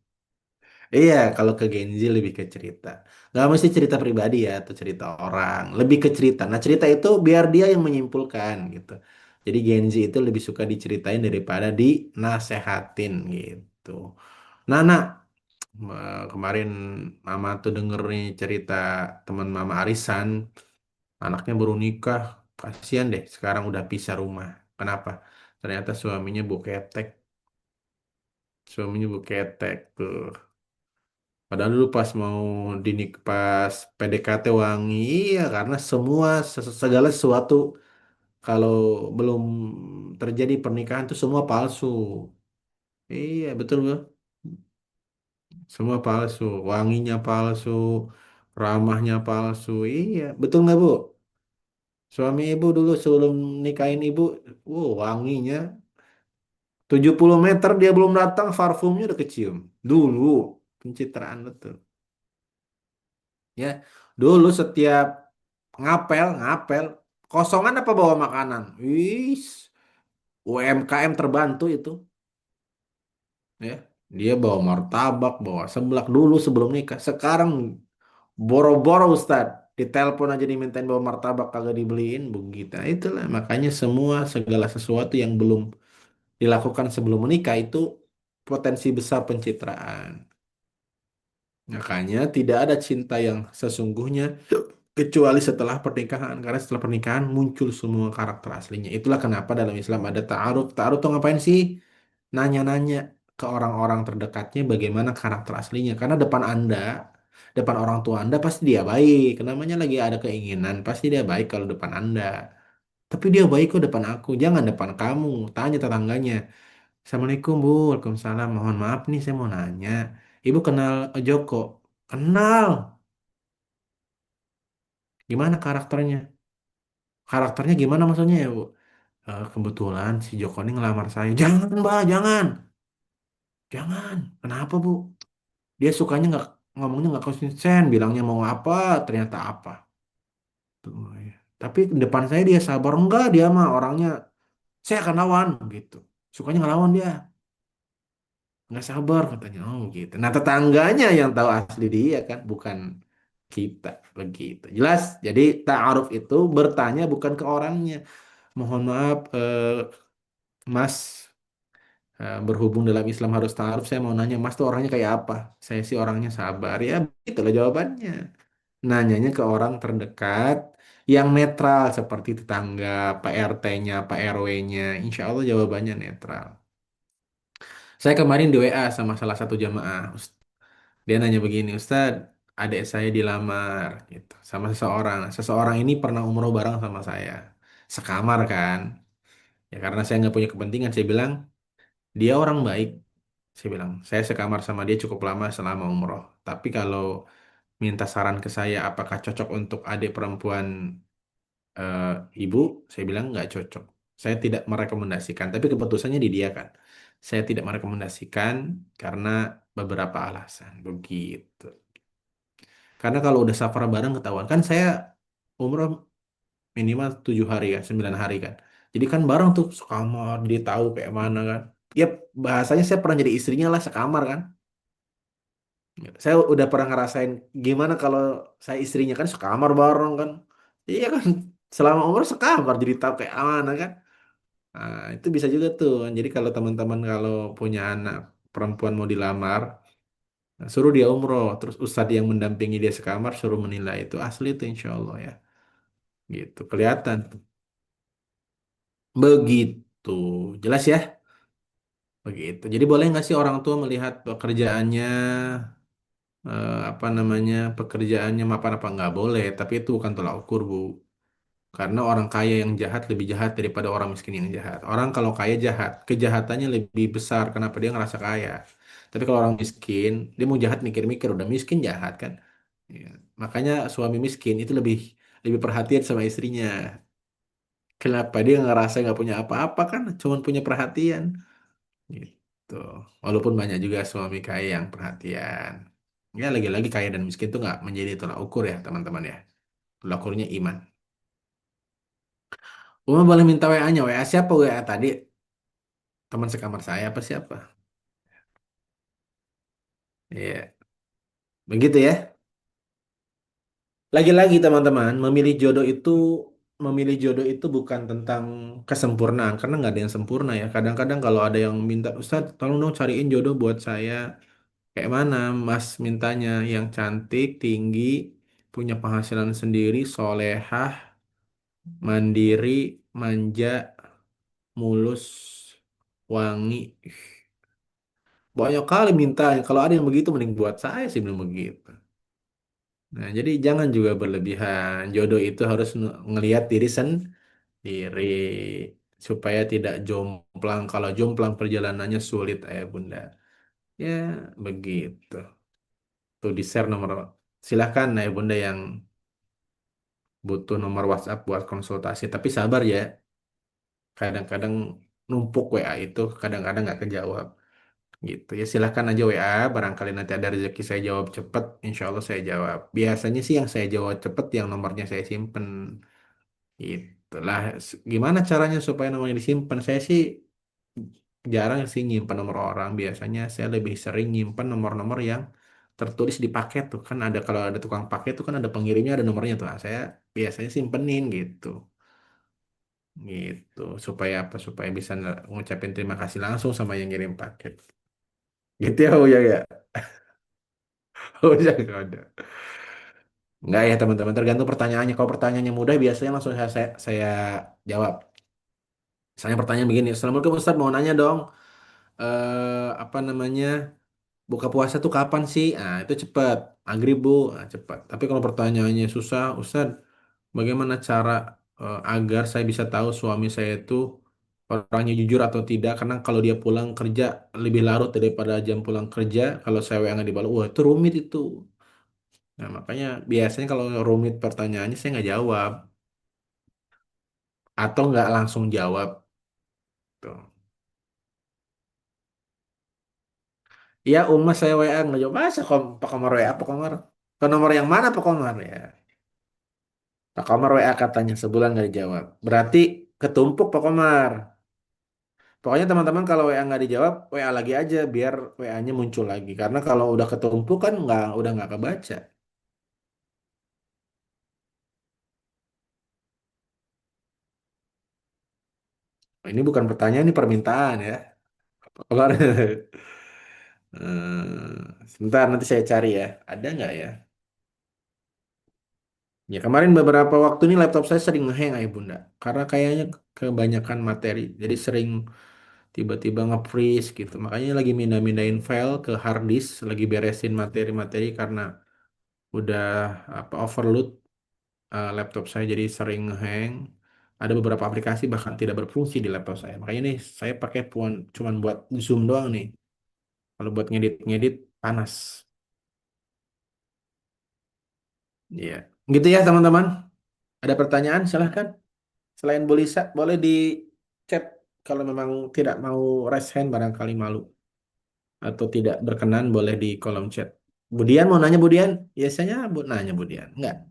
Iya, kalau ke Gen Z lebih ke cerita. Nggak mesti cerita pribadi ya atau cerita orang. Lebih ke cerita. Nah cerita itu biar dia yang menyimpulkan gitu. Jadi Gen Z itu lebih suka diceritain daripada dinasehatin gitu. Nah, kemarin Mama tuh denger nih cerita teman Mama arisan, anaknya baru nikah, kasihan deh, sekarang udah pisah rumah. Kenapa? Ternyata suaminya bu ketek tuh. Padahal dulu pas PDKT wangi, iya karena segala sesuatu kalau belum terjadi pernikahan tuh semua palsu. Iya betul Bu. Semua palsu, wanginya palsu, ramahnya palsu. Iya, betul nggak Bu? Suami ibu dulu sebelum nikahin ibu, wanginya 70 meter dia belum datang, parfumnya udah kecium. Dulu, pencitraan betul. Ya, dulu setiap ngapel, kosongan apa bawa makanan? Wis, UMKM terbantu itu. Ya, dia bawa martabak, bawa seblak dulu sebelum nikah. Sekarang boro-boro Ustad, ditelepon aja dimintain bawa martabak kagak dibeliin begitu. Nah, itulah makanya segala sesuatu yang belum dilakukan sebelum menikah itu potensi besar pencitraan. Makanya tidak ada cinta yang sesungguhnya kecuali setelah pernikahan. Karena setelah pernikahan muncul semua karakter aslinya. Itulah kenapa dalam Islam ada ta'aruf. Ta'aruf tuh ngapain sih? Nanya-nanya ke orang-orang terdekatnya bagaimana karakter aslinya. Karena depan orang tua Anda pasti dia baik. Namanya lagi ada keinginan, pasti dia baik kalau depan Anda. Tapi dia baik kok depan aku, jangan depan kamu. Tanya tetangganya. Assalamualaikum Bu, Waalaikumsalam. Mohon maaf nih saya mau nanya. Ibu kenal Joko? Kenal. Gimana karakternya? Karakternya gimana maksudnya ya Bu? Kebetulan si Joko ini ngelamar saya. Jangan Mbak, jangan. Jangan. Kenapa Bu? Dia sukanya nggak? ngomongnya nggak konsisten, bilangnya mau apa, ternyata apa. Tuh, ya. Tapi di depan saya dia sabar, enggak dia mah orangnya saya akan lawan gitu. Sukanya ngelawan dia, nggak sabar katanya. Oh gitu. Nah tetangganya yang tahu asli dia kan, bukan kita begitu. Jelas. Jadi ta'aruf itu bertanya bukan ke orangnya. Mohon maaf, Mas. Berhubung dalam Islam harus ta'aruf, saya mau nanya, Mas tuh orangnya kayak apa? Saya sih orangnya sabar. Ya, itulah jawabannya. Nanyanya ke orang terdekat yang netral seperti tetangga, Pak RT-nya, Pak RW-nya. Insya Allah jawabannya netral. Saya kemarin di WA sama salah satu jamaah. Dia nanya begini, Ustadz, adik saya dilamar gitu sama seseorang. Nah, seseorang ini pernah umroh bareng sama saya. Sekamar kan. Ya karena saya nggak punya kepentingan, saya bilang, dia orang baik. Saya bilang, saya sekamar sama dia cukup lama selama umroh. Tapi kalau minta saran ke saya, apakah cocok untuk adik perempuan eh, ibu? Saya bilang nggak cocok. Saya tidak merekomendasikan. Tapi keputusannya di dia kan. Saya tidak merekomendasikan karena beberapa alasan. Begitu. Karena kalau udah safar bareng ketahuan. Kan saya umroh minimal 7 hari kan, 9 hari kan. Jadi kan bareng tuh sekamar, dia tahu kayak mana kan. Ya bahasanya saya pernah jadi istrinya lah sekamar kan. Saya udah pernah ngerasain gimana kalau saya istrinya kan sekamar bareng kan. Iya kan, selama umur sekamar jadi tahu kayak mana kan. Nah, itu bisa juga tuh. Jadi kalau teman-teman kalau punya anak perempuan mau dilamar, suruh dia umroh. Terus ustadz yang mendampingi dia sekamar suruh menilai itu asli tuh insya Allah ya. Gitu, kelihatan tuh. Begitu, jelas ya? Begitu. Jadi boleh nggak sih orang tua melihat pekerjaannya, apa namanya, pekerjaannya mapan apa nggak boleh? Tapi itu bukan tolak ukur, Bu. Karena orang kaya yang jahat lebih jahat daripada orang miskin yang jahat. Orang kalau kaya jahat, kejahatannya lebih besar. Kenapa dia ngerasa kaya? Tapi kalau orang miskin, dia mau jahat mikir-mikir, udah miskin jahat kan? Iya. Makanya suami miskin itu lebih lebih perhatian sama istrinya. Kenapa dia ngerasa nggak punya apa-apa kan? Cuman punya perhatian. Gitu. Walaupun banyak juga suami kaya yang perhatian. Ya lagi-lagi kaya dan miskin itu nggak menjadi tolak ukur ya teman-teman ya. Tolak ukurnya iman. Uma boleh minta WA-nya. WA siapa WA tadi? Teman sekamar saya apa siapa? Iya, begitu ya. Lagi-lagi teman-teman, memilih jodoh itu bukan tentang kesempurnaan karena nggak ada yang sempurna ya. Kadang-kadang kalau ada yang minta, Ustadz, tolong dong cariin jodoh buat saya. Kayak mana Mas mintanya? Yang cantik, tinggi, punya penghasilan sendiri, solehah, mandiri, manja, mulus, wangi. Banyak kali mintanya. Kalau ada yang begitu, mending buat saya sih belum begitu. Nah, jadi jangan juga berlebihan. Jodoh itu harus ngelihat diri sendiri supaya tidak jomplang. Kalau jomplang perjalanannya sulit, ayah bunda. Ya, begitu. Tuh di share nomor. Silahkan ayah bunda yang butuh nomor WhatsApp buat konsultasi. Tapi sabar ya. Kadang-kadang numpuk WA itu, kadang-kadang nggak kejawab. Gitu ya silahkan aja WA barangkali nanti ada rezeki saya jawab cepet insya Allah saya jawab biasanya sih yang saya jawab cepet yang nomornya saya simpen itulah gimana caranya supaya nomornya disimpan saya sih jarang sih nyimpan nomor orang biasanya saya lebih sering nyimpan nomor-nomor yang tertulis di paket tuh kan ada kalau ada tukang paket tuh kan ada pengirimnya ada nomornya tuh. Nah, saya biasanya simpenin gitu supaya apa supaya bisa ngucapin terima kasih langsung sama yang ngirim paket gitu ya oh ya. Oh, ya nggak ada. Enggak ya teman-teman, tergantung pertanyaannya. Kalau pertanyaannya mudah, biasanya langsung saya jawab. Misalnya pertanyaan begini, Assalamualaikum Ustaz, mau nanya dong, apa namanya, buka puasa tuh kapan sih? Ah, itu cepat. Maghrib, Bu. Ah, cepat. Tapi kalau pertanyaannya susah, Ustaz, bagaimana cara agar saya bisa tahu suami saya itu orangnya jujur atau tidak? Karena kalau dia pulang kerja lebih larut daripada jam pulang kerja, kalau saya nggak dibalas, wah itu rumit itu. Nah, makanya biasanya kalau rumit pertanyaannya saya nggak jawab atau nggak langsung jawab tuh. Iya, Uma saya WA nggak jawab. Masa Pak Komar WA, Pak Komar? Ke nomor yang mana Pak Komar ya? Pak Komar WA katanya sebulan nggak dijawab. Berarti ketumpuk Pak Komar. Pokoknya teman-teman kalau WA nggak dijawab, WA lagi aja biar WA-nya muncul lagi. Karena kalau udah ketumpuk kan udah nggak kebaca. Ini bukan pertanyaan, ini permintaan ya. Pak Komar. Sebentar nanti saya cari ya. Ada nggak ya? Ya kemarin beberapa waktu ini laptop saya sering nge-hang ayah bunda. Karena kayaknya kebanyakan materi. Jadi sering tiba-tiba nge-freeze gitu. Makanya lagi mindahin file ke hard disk. Lagi beresin materi-materi karena udah overload laptop saya jadi sering nge-hang. Ada beberapa aplikasi bahkan tidak berfungsi di laptop saya. Makanya nih saya pakai cuman buat Zoom doang nih. Kalau buat ngedit-ngedit panas. Iya. Gitu ya teman-teman. Ada pertanyaan silahkan. Selain Bu Lisa, boleh di chat kalau memang tidak mau raise hand barangkali malu atau tidak berkenan boleh di kolom chat. Budian mau nanya Budian? Biasanya nanya Budian. Enggak.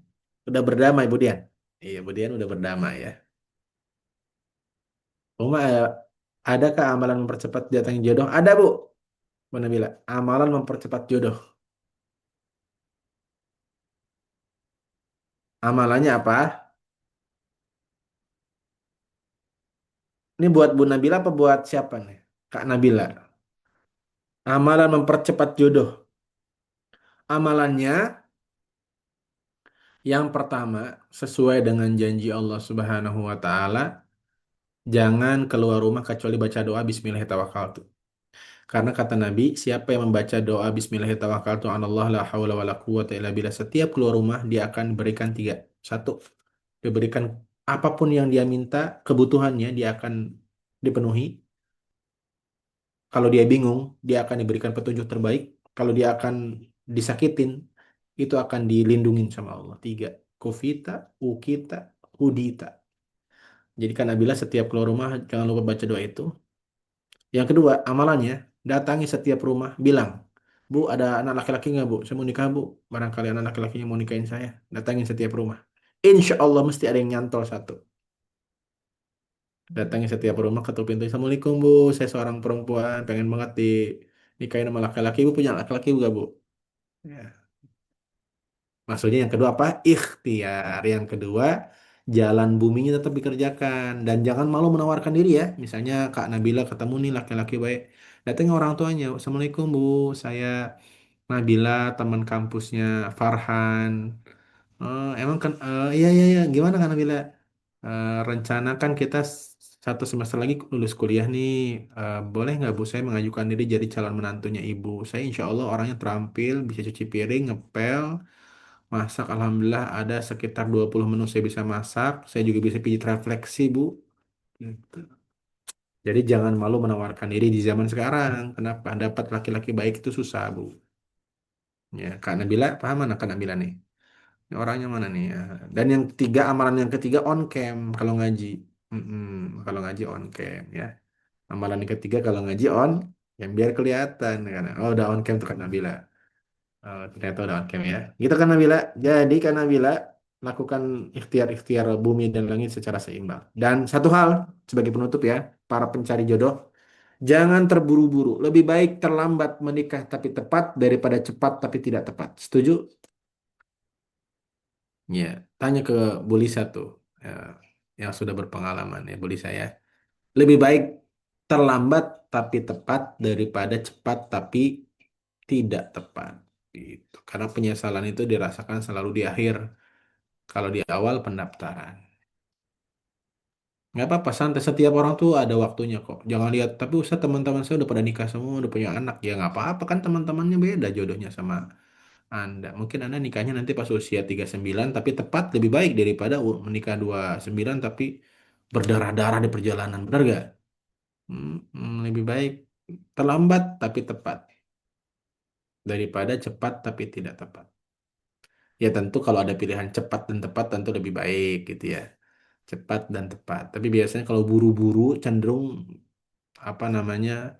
Udah berdamai Budian. Iya, Budian udah berdamai ya. Uma, adakah amalan mempercepat datangnya jodoh? Ada Bu. Bu Nabila. Amalan mempercepat jodoh. Amalannya apa? Ini buat Bu Nabila apa buat siapa nih? Kak Nabila. Amalan mempercepat jodoh. Amalannya yang pertama, sesuai dengan janji Allah Subhanahu wa taala, jangan keluar rumah kecuali baca doa Bismillahirrahmanirrahim. Karena kata Nabi, siapa yang membaca doa Bismillahirrahmanirrahim, la haula wala quwwata illa billah, setiap keluar rumah dia akan berikan tiga. Satu, diberikan apapun yang dia minta, kebutuhannya dia akan dipenuhi. Kalau dia bingung, dia akan diberikan petunjuk terbaik. Kalau dia akan disakitin, itu akan dilindungin sama Allah. Tiga, kufita, ukita, hudita. Jadi kan Nabila setiap keluar rumah jangan lupa baca doa itu. Yang kedua, amalannya datangi setiap rumah, bilang, Bu, ada anak laki-laki nggak Bu? Saya mau nikah Bu. Barangkali anak laki-lakinya mau nikahin saya. Datangin setiap rumah. Insya Allah mesti ada yang nyantol satu. Datangi setiap rumah, ketuk pintu. Assalamualaikum Bu, saya seorang perempuan, pengen banget di nikahin sama laki-laki. Bu punya laki-laki juga Bu? Ya. Maksudnya yang kedua apa? Ikhtiar. Yang kedua, jalan buminya tetap dikerjakan. Dan jangan malu menawarkan diri ya. Misalnya Kak Nabila ketemu nih laki-laki baik. Datangin orang tuanya. Assalamualaikum Bu, saya Nabila, teman kampusnya Farhan. Emang kan, iya iya iya. Gimana Kak Nabila? Rencana kan kita satu semester lagi lulus kuliah nih. Boleh nggak Bu saya mengajukan diri jadi calon menantunya Ibu? Saya insya Allah orangnya terampil, bisa cuci piring, ngepel. Masak, alhamdulillah ada sekitar 20 menu saya bisa masak. Saya juga bisa pijit refleksi, Bu. Gitu. Jadi jangan malu menawarkan diri di zaman sekarang. Kenapa? Dapat laki-laki baik itu susah, Bu. Ya, Kak Nabila, paham mana Kak Nabila nih? Ini orangnya mana nih? Ya. Dan yang ketiga, amalan yang ketiga on cam kalau ngaji. Mm-mm, kalau ngaji on cam ya. Amalan yang ketiga kalau ngaji on, yang biar kelihatan kan. Oh, udah on cam tuh Kak Nabila. Oh, ternyata udah on cam ya. Gitu kan Nabila. Jadi kan Nabila lakukan ikhtiar-ikhtiar bumi dan langit secara seimbang. Dan satu hal sebagai penutup ya, para pencari jodoh, jangan terburu-buru. Lebih baik terlambat menikah tapi tepat daripada cepat tapi tidak tepat. Setuju? Ya, tanya ke Bu Lisa tuh, ya, yang sudah berpengalaman ya Bu Lisa ya. Lebih baik terlambat tapi tepat daripada cepat tapi tidak tepat. Gitu. Karena penyesalan itu dirasakan selalu di akhir. Kalau di awal pendaftaran. Nggak apa-apa, santai. Setiap orang tuh ada waktunya kok. Jangan lihat, tapi usah teman-teman saya udah pada nikah semua, udah punya anak. Ya nggak apa-apa kan teman-temannya beda jodohnya sama Anda. Mungkin Anda nikahnya nanti pas usia 39, tapi tepat lebih baik daripada menikah 29 tapi berdarah-darah di perjalanan. Benar gak? Lebih baik terlambat tapi tepat daripada cepat tapi tidak tepat. Ya tentu kalau ada pilihan cepat dan tepat tentu lebih baik gitu ya. Cepat dan tepat. Tapi biasanya kalau buru-buru cenderung apa namanya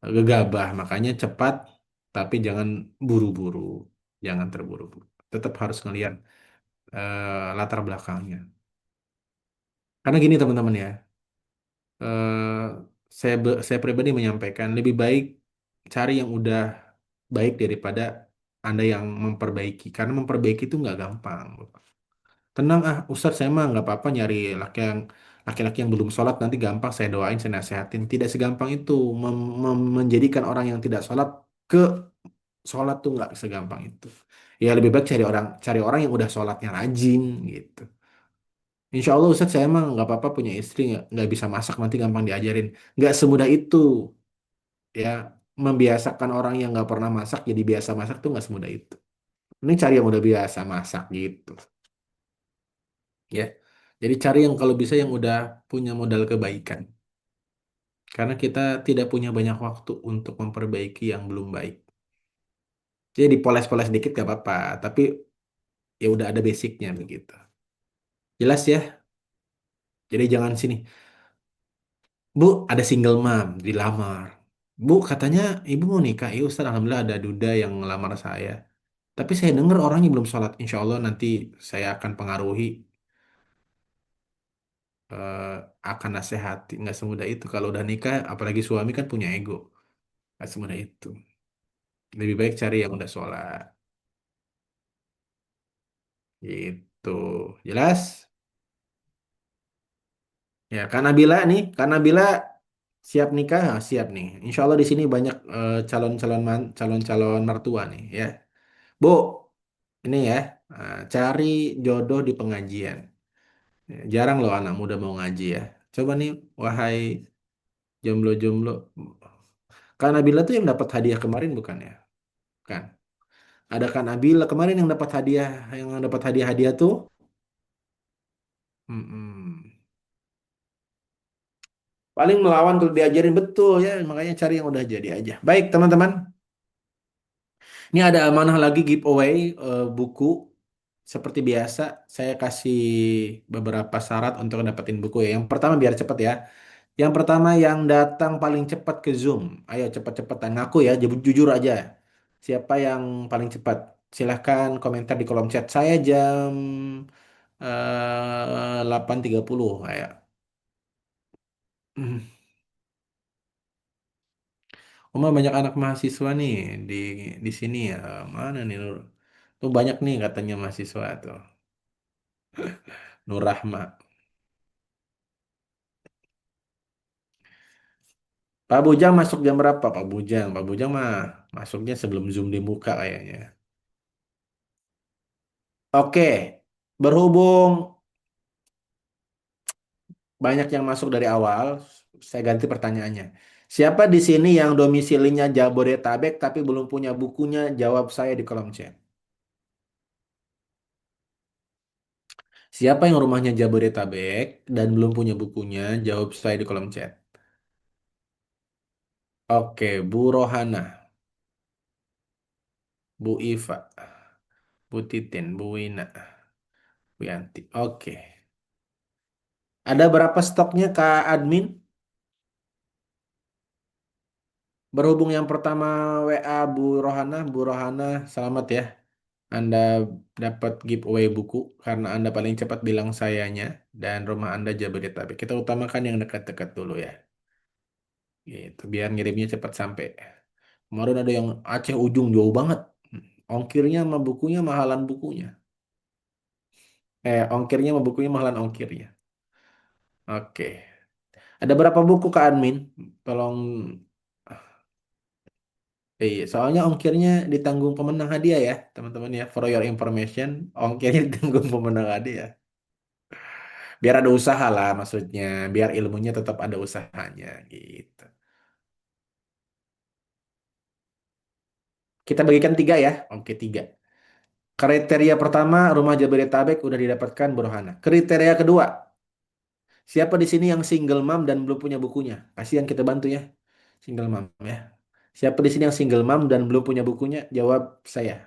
gegabah. Makanya cepat Tapi jangan buru-buru, jangan terburu-buru. Tetap harus ngelihat latar belakangnya. Karena gini teman-teman ya, eh, saya pribadi menyampaikan lebih baik cari yang udah baik daripada Anda yang memperbaiki. Karena memperbaiki itu nggak gampang. Tenang ah, Ustadz saya mah nggak apa-apa nyari laki-laki yang belum sholat nanti gampang saya doain, saya nasihatin. Tidak segampang itu menjadikan orang yang tidak sholat ke sholat tuh nggak segampang itu. Ya lebih baik cari orang yang udah sholatnya rajin gitu. Insya Allah Ustadz saya emang nggak apa-apa punya istri nggak bisa masak nanti gampang diajarin. Nggak semudah itu ya, membiasakan orang yang nggak pernah masak jadi biasa masak tuh nggak semudah itu. Ini cari yang udah biasa masak gitu ya. Jadi cari yang kalau bisa yang udah punya modal kebaikan. Karena kita tidak punya banyak waktu untuk memperbaiki yang belum baik. Jadi dipoles-poles dikit gak apa-apa, tapi ya udah ada basicnya begitu. Jelas ya? Jadi jangan sini. Bu, ada single mom dilamar. Bu, katanya ibu mau nikah. Ya Ustaz, alhamdulillah ada duda yang ngelamar saya. Tapi saya dengar orangnya belum sholat. Insya Allah nanti saya akan pengaruhi, eh, akan nasihati. Nggak semudah itu. Kalau udah nikah, apalagi suami kan punya ego. Nggak semudah itu. Lebih baik cari yang udah sholat. Gitu. Jelas? Ya, Kak Nabila siap nikah, ah, siap nih. Insya Allah di sini banyak calon-calon mertua nih ya. Bu, ini ya, cari jodoh di pengajian. Ya, jarang loh anak muda mau ngaji ya. Coba nih, wahai jomblo-jomblo. Kak Nabila tuh yang dapat hadiah kemarin bukan ya? Kan? Ada Kak Nabila kemarin yang dapat hadiah tuh. Mm-mm. Paling melawan kalau diajarin betul ya, makanya cari yang udah jadi aja. Baik, teman-teman. Ini ada amanah lagi giveaway buku. Seperti biasa, saya kasih beberapa syarat untuk dapetin buku ya. Yang pertama biar cepet ya. Yang pertama yang datang paling cepat ke Zoom. Ayo cepet-cepetan ngaku ya, jujur aja. Siapa yang paling cepat? Silahkan komentar di kolom chat saya jam 8.30 kayak. Oma banyak anak mahasiswa nih di di sini ya. Mana nih Nur? Tuh banyak nih katanya mahasiswa tuh. Nur Rahma. Pak Bujang masuk jam berapa Pak Bujang? Pak Bujang mah masuknya sebelum Zoom dibuka kayaknya. Oke, berhubung banyak yang masuk dari awal, saya ganti pertanyaannya. Siapa di sini yang domisilinya Jabodetabek tapi belum punya bukunya? Jawab saya di kolom chat. Siapa yang rumahnya Jabodetabek dan belum punya bukunya? Jawab saya di kolom chat. Oke, Bu Rohana, Bu Iva, Bu Titin, Bu Wina, Bu Yanti. Oke. Ada berapa stoknya Kak Admin? Berhubung yang pertama WA Bu Rohana, selamat ya. Anda dapat giveaway buku karena Anda paling cepat bilang sayanya dan rumah Anda Jabodetabek. Kita utamakan yang dekat-dekat dulu ya. Gitu, biar ngirimnya cepat sampai. Kemarin ada yang Aceh ujung jauh banget. Ongkirnya sama bukunya mahalan bukunya. Ongkirnya sama bukunya mahalan ongkirnya. Oke. Ada berapa buku Kak Admin? Tolong. Iya, soalnya ongkirnya ditanggung pemenang hadiah ya, teman-teman ya. For your information, ongkirnya ditanggung pemenang hadiah. Biar ada usaha lah maksudnya, biar ilmunya tetap ada usahanya gitu. Kita bagikan tiga ya. Oke, tiga. Kriteria pertama, rumah Jabodetabek udah didapatkan Burhana. Kriteria kedua, siapa di sini yang single mom dan belum punya bukunya? Kasihan kita bantu ya. Single mom ya. Siapa di sini yang single mom dan belum punya bukunya? Jawab saya.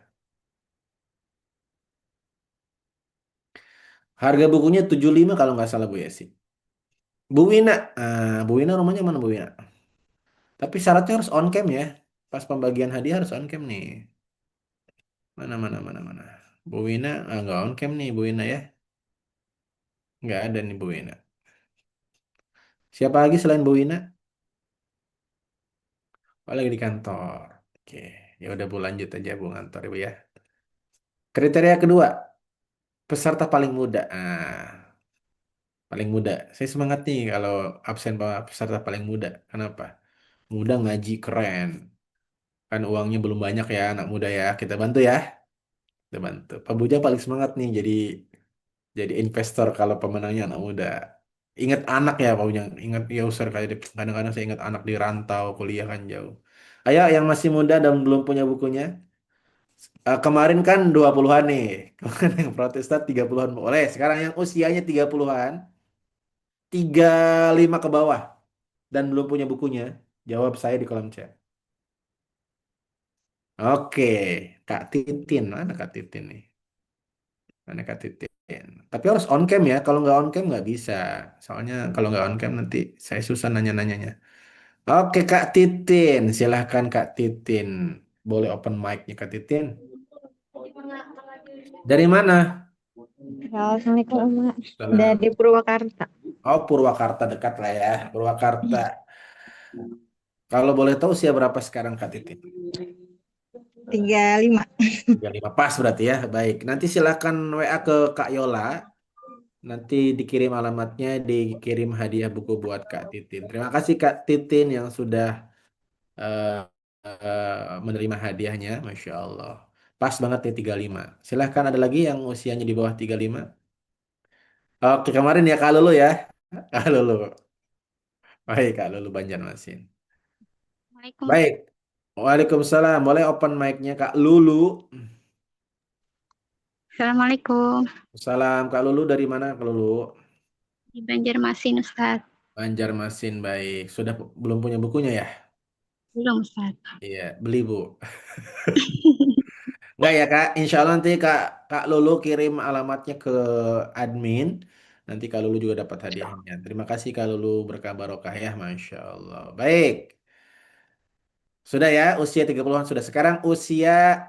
Harga bukunya 75 kalau nggak salah Bu Yesi. Bu Wina, Bu Wina rumahnya mana Bu Wina? Tapi syaratnya harus on cam ya. pas pembagian hadiah harus on cam nih. Mana, mana, mana, mana. Bu Wina, nggak on cam nih Bu Wina ya. Nggak ada nih Bu Wina. Siapa lagi selain Bu Wina? Oh, lagi di kantor. Oke, ya udah Bu lanjut aja Bu ngantor Ibu ya. Kriteria kedua, peserta paling muda. Paling muda. Saya semangat nih kalau absen peserta paling muda. Kenapa? Muda ngaji keren. Kan uangnya belum banyak ya anak muda ya. Kita bantu ya. Kita bantu. Pak Buja paling semangat nih jadi investor kalau pemenangnya anak muda. Ingat anak ya Pak Buja. Ingat ya Ustaz kadang-kadang saya ingat anak di rantau kuliah kan jauh. Ayo yang masih muda dan belum punya bukunya. Kemarin kan 20-an nih. Kemarin yang Protestan 30-an boleh. Sekarang yang usianya 30-an, 35 ke bawah dan belum punya bukunya, jawab saya di kolom chat. Oke, Kak Titin. Mana Kak Titin nih? Mana Kak Titin? Tapi harus on cam ya. Kalau nggak on cam nggak bisa. Soalnya kalau nggak on cam nanti saya susah nanya-nanyanya. Oke Kak Titin, silahkan Kak Titin. Boleh open mic-nya Kak Titin. Dari mana? Assalamualaikum Mak. Salam. Dari Purwakarta. Oh, Purwakarta dekat lah ya. Purwakarta. Kalau boleh tahu usia berapa sekarang Kak Titin? 35. 35 pas berarti ya. Baik. Nanti silakan WA ke Kak Yola. Nanti dikirim alamatnya, dikirim hadiah buku buat Kak Titin. Terima kasih Kak Titin yang sudah eh, menerima hadiahnya. Masya Allah. Pas banget nih 35. Silahkan ada lagi yang usianya di bawah 35. Oke, kemarin ya Kak Lulu ya. Kak Lulu. Baik, Kak Lulu Banjarmasin. Assalamualaikum. Baik. Waalaikumsalam. Boleh open mic-nya Kak Lulu. Assalamualaikum. Salam Kak Lulu dari mana Kak Lulu? Di Banjarmasin Ustadz. Banjarmasin baik. Sudah belum punya bukunya ya? Belum Ustadz. Iya, beli Bu. Enggak ya Kak, insya Allah nanti Kak Lulu kirim alamatnya ke admin. Nanti Kak Lulu juga dapat hadiahnya. Terima kasih Kak Lulu berkah barokah ya, Masya Allah. Baik, sudah ya usia 30-an sudah. Sekarang usia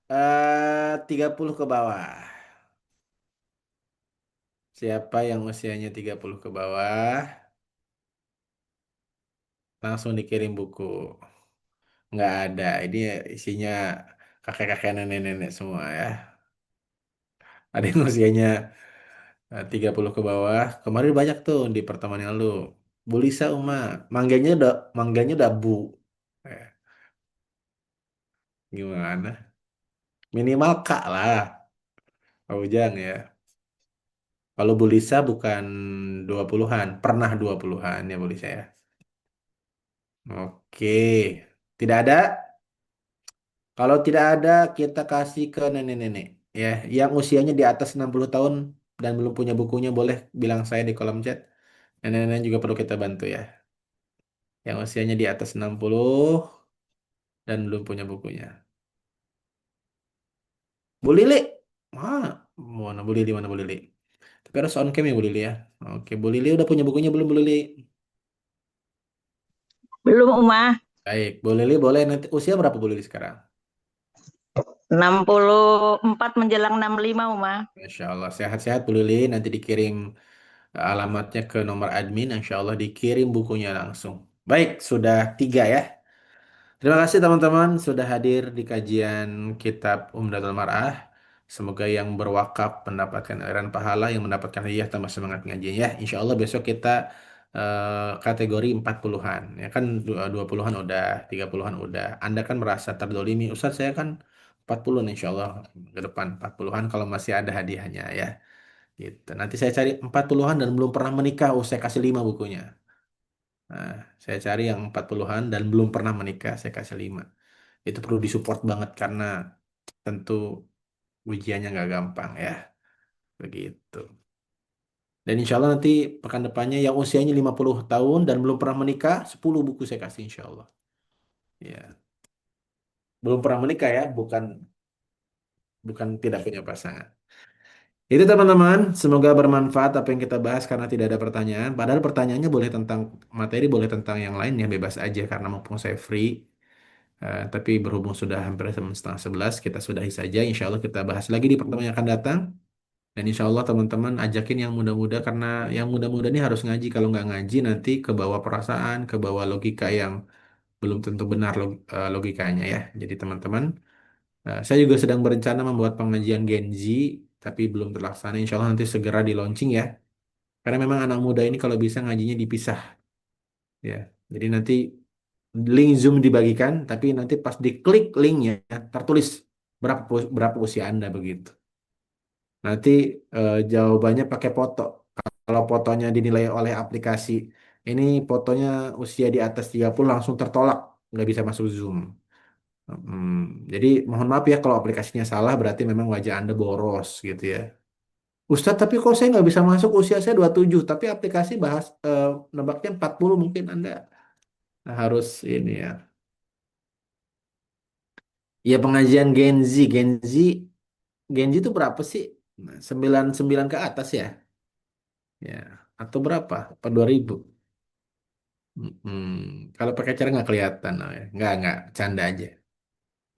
30 ke bawah. Siapa yang usianya 30 ke bawah? Langsung dikirim buku. Nggak ada, ini isinya kakek-kakek nenek-nenek semua ya. Ada yang usianya 30 ke bawah. Kemarin banyak tuh di pertemuan yang lalu. Bu Lisa Uma, mangganya udah Bu. Eh, gimana? Minimal Kak lah. Pak Ujang ya. Kalau Bu Lisa bukan 20-an, pernah 20-an ya Bu Lisa ya. Oke. Tidak ada? Kalau tidak ada, kita kasih ke nenek-nenek. Ya, yang usianya di atas 60 tahun dan belum punya bukunya boleh bilang saya di kolom chat. Nenek-nenek juga perlu kita bantu ya. Yang usianya di atas 60 dan belum punya bukunya. Bu Lili. Mana Bu Lili, mana Bu Lili? Tapi harus on cam ya Bu Lili ya. Oke, Bu Lili udah punya bukunya belum Bu Lili? Belum, Uma. Baik, Bu Lili boleh nanti usia berapa Bu Lili sekarang? 64 menjelang 65, Uma. Masya Allah, sehat-sehat Bu Lili. Nanti dikirim alamatnya ke nomor admin. Insya Allah dikirim bukunya langsung. Baik, sudah 3 ya. Terima kasih teman-teman sudah hadir di kajian kitab Umdatul Mar'ah. Semoga yang berwakaf mendapatkan aliran pahala, yang mendapatkan hadiah tambah semangat ngajinya ya. Insya Allah besok kita kategori 40-an. Ya kan 20-an udah, 30-an udah. Anda kan merasa terdolimi. Ustaz saya kan 40-an insya Allah ke depan 40-an kalau masih ada hadiahnya ya. Gitu. Nanti saya cari 40-an dan belum pernah menikah. Oh, saya kasih 5 bukunya. Nah, saya cari yang 40-an dan belum pernah menikah, saya kasih 5. Itu perlu disupport banget karena tentu ujiannya nggak gampang ya. Begitu. Dan insya Allah nanti pekan depannya yang usianya 50 tahun dan belum pernah menikah, 10 buku saya kasih insya Allah. Ya. Belum pernah menikah ya, bukan bukan tidak punya pasangan. Itu teman-teman, semoga bermanfaat apa yang kita bahas karena tidak ada pertanyaan. Padahal pertanyaannya boleh tentang materi, boleh tentang yang lain ya, bebas aja karena mumpung saya free. Tapi berhubung sudah hampir 10:30, kita sudahi saja. Insya Allah kita bahas lagi di pertemuan yang akan datang. Dan insya Allah teman-teman ajakin yang muda-muda, karena yang muda-muda ini harus ngaji. Kalau nggak ngaji nanti ke bawah perasaan, ke bawah logika yang belum tentu benar logikanya ya. Jadi teman-teman, saya juga sedang berencana membuat pengajian Gen Z, tapi belum terlaksana. Insya Allah nanti segera di launching ya. Karena memang anak muda ini kalau bisa ngajinya dipisah ya. Jadi nanti link Zoom dibagikan, tapi nanti pas diklik linknya tertulis berapa usia Anda begitu. Nanti jawabannya pakai foto. Kalau fotonya dinilai oleh aplikasi, ini fotonya usia di atas 30 langsung tertolak, nggak bisa masuk Zoom. Jadi mohon maaf ya kalau aplikasinya salah, berarti memang wajah Anda boros gitu ya. Ustadz, tapi kok saya nggak bisa masuk, usia saya 27, tapi aplikasi bahas nebaknya 40, mungkin Anda harus ini ya. Ya pengajian Gen Z itu berapa sih? 99 ke atas ya? Ya, atau berapa? Apa 2000? Kalau pakai cara nggak kelihatan, oh ya. Nggak, canda aja.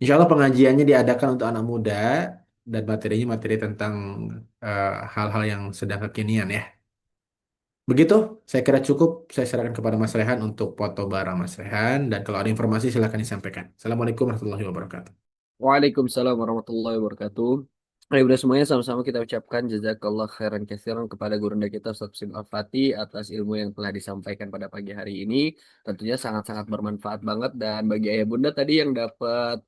Insya Allah pengajiannya diadakan untuk anak muda dan materinya materi tentang hal-hal yang sedang kekinian ya. Begitu, saya kira cukup. Saya serahkan kepada Mas Rehan untuk foto barang Mas Rehan, dan kalau ada informasi silakan disampaikan. Assalamualaikum warahmatullahi wabarakatuh. Waalaikumsalam warahmatullahi wabarakatuh. Ayo udah semuanya sama-sama kita ucapkan jazakallah khairan katsiran kepada gurunda kita Ustaz Husin Al-Fatih atas ilmu yang telah disampaikan pada pagi hari ini. Tentunya sangat-sangat bermanfaat banget, dan bagi ayah bunda tadi yang dapat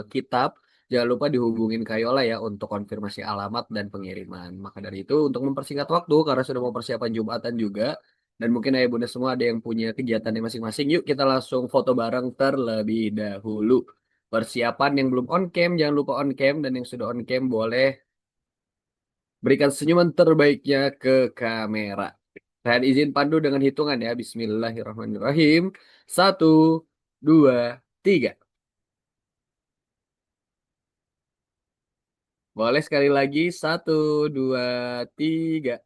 kitab, jangan lupa dihubungin Kayola ya untuk konfirmasi alamat dan pengiriman. Maka dari itu untuk mempersingkat waktu karena sudah mau persiapan Jumatan juga, dan mungkin ayah bunda semua ada yang punya kegiatannya masing-masing, yuk kita langsung foto bareng terlebih dahulu. Persiapan yang belum on cam, jangan lupa on cam, dan yang sudah on cam boleh berikan senyuman terbaiknya ke kamera. Dan izin pandu dengan hitungan ya. Bismillahirrahmanirrahim. 1, 2, 3. Boleh sekali lagi. 1, 2, 3.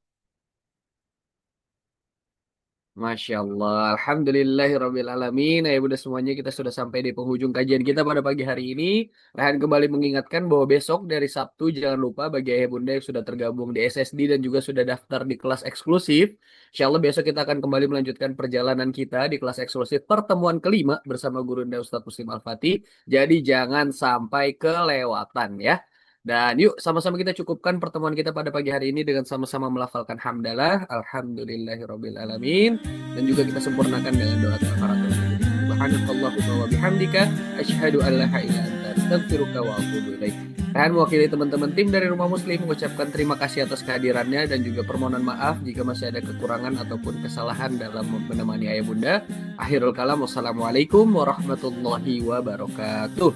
Masya Allah, Alhamdulillahirrabbilalamin. Ya bunda semuanya, kita sudah sampai di penghujung kajian kita pada pagi hari ini. Rehan kembali mengingatkan bahwa besok dari Sabtu jangan lupa bagi ayah bunda yang sudah tergabung di SSD dan juga sudah daftar di kelas eksklusif. Insya Allah besok kita akan kembali melanjutkan perjalanan kita di kelas eksklusif pertemuan kelima bersama Gurunda Ustadz Husin Al-Fatih. Jadi jangan sampai kelewatan ya. Dan yuk sama-sama kita cukupkan pertemuan kita pada pagi hari ini dengan sama-sama melafalkan hamdalah, alhamdulillahirrabbilalamin, dan juga kita sempurnakan dengan doa kafaratul majlis. Subhanakallahumma wa bihamdika asyhadu an la ilaha illa anta astaghfiruka wa atubu ilaik. Dan mewakili teman-teman tim dari Rumah Muslim mengucapkan terima kasih atas kehadirannya dan juga permohonan maaf jika masih ada kekurangan ataupun kesalahan dalam menemani ayah bunda. Akhirul kalam, wassalamualaikum warahmatullahi wabarakatuh.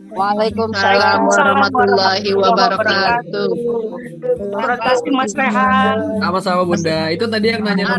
Waalaikumsalam warahmatullahi wabarakatuh. Terima kasih Mas Rehan. Sama-sama bunda. Itu tadi yang nanya nomor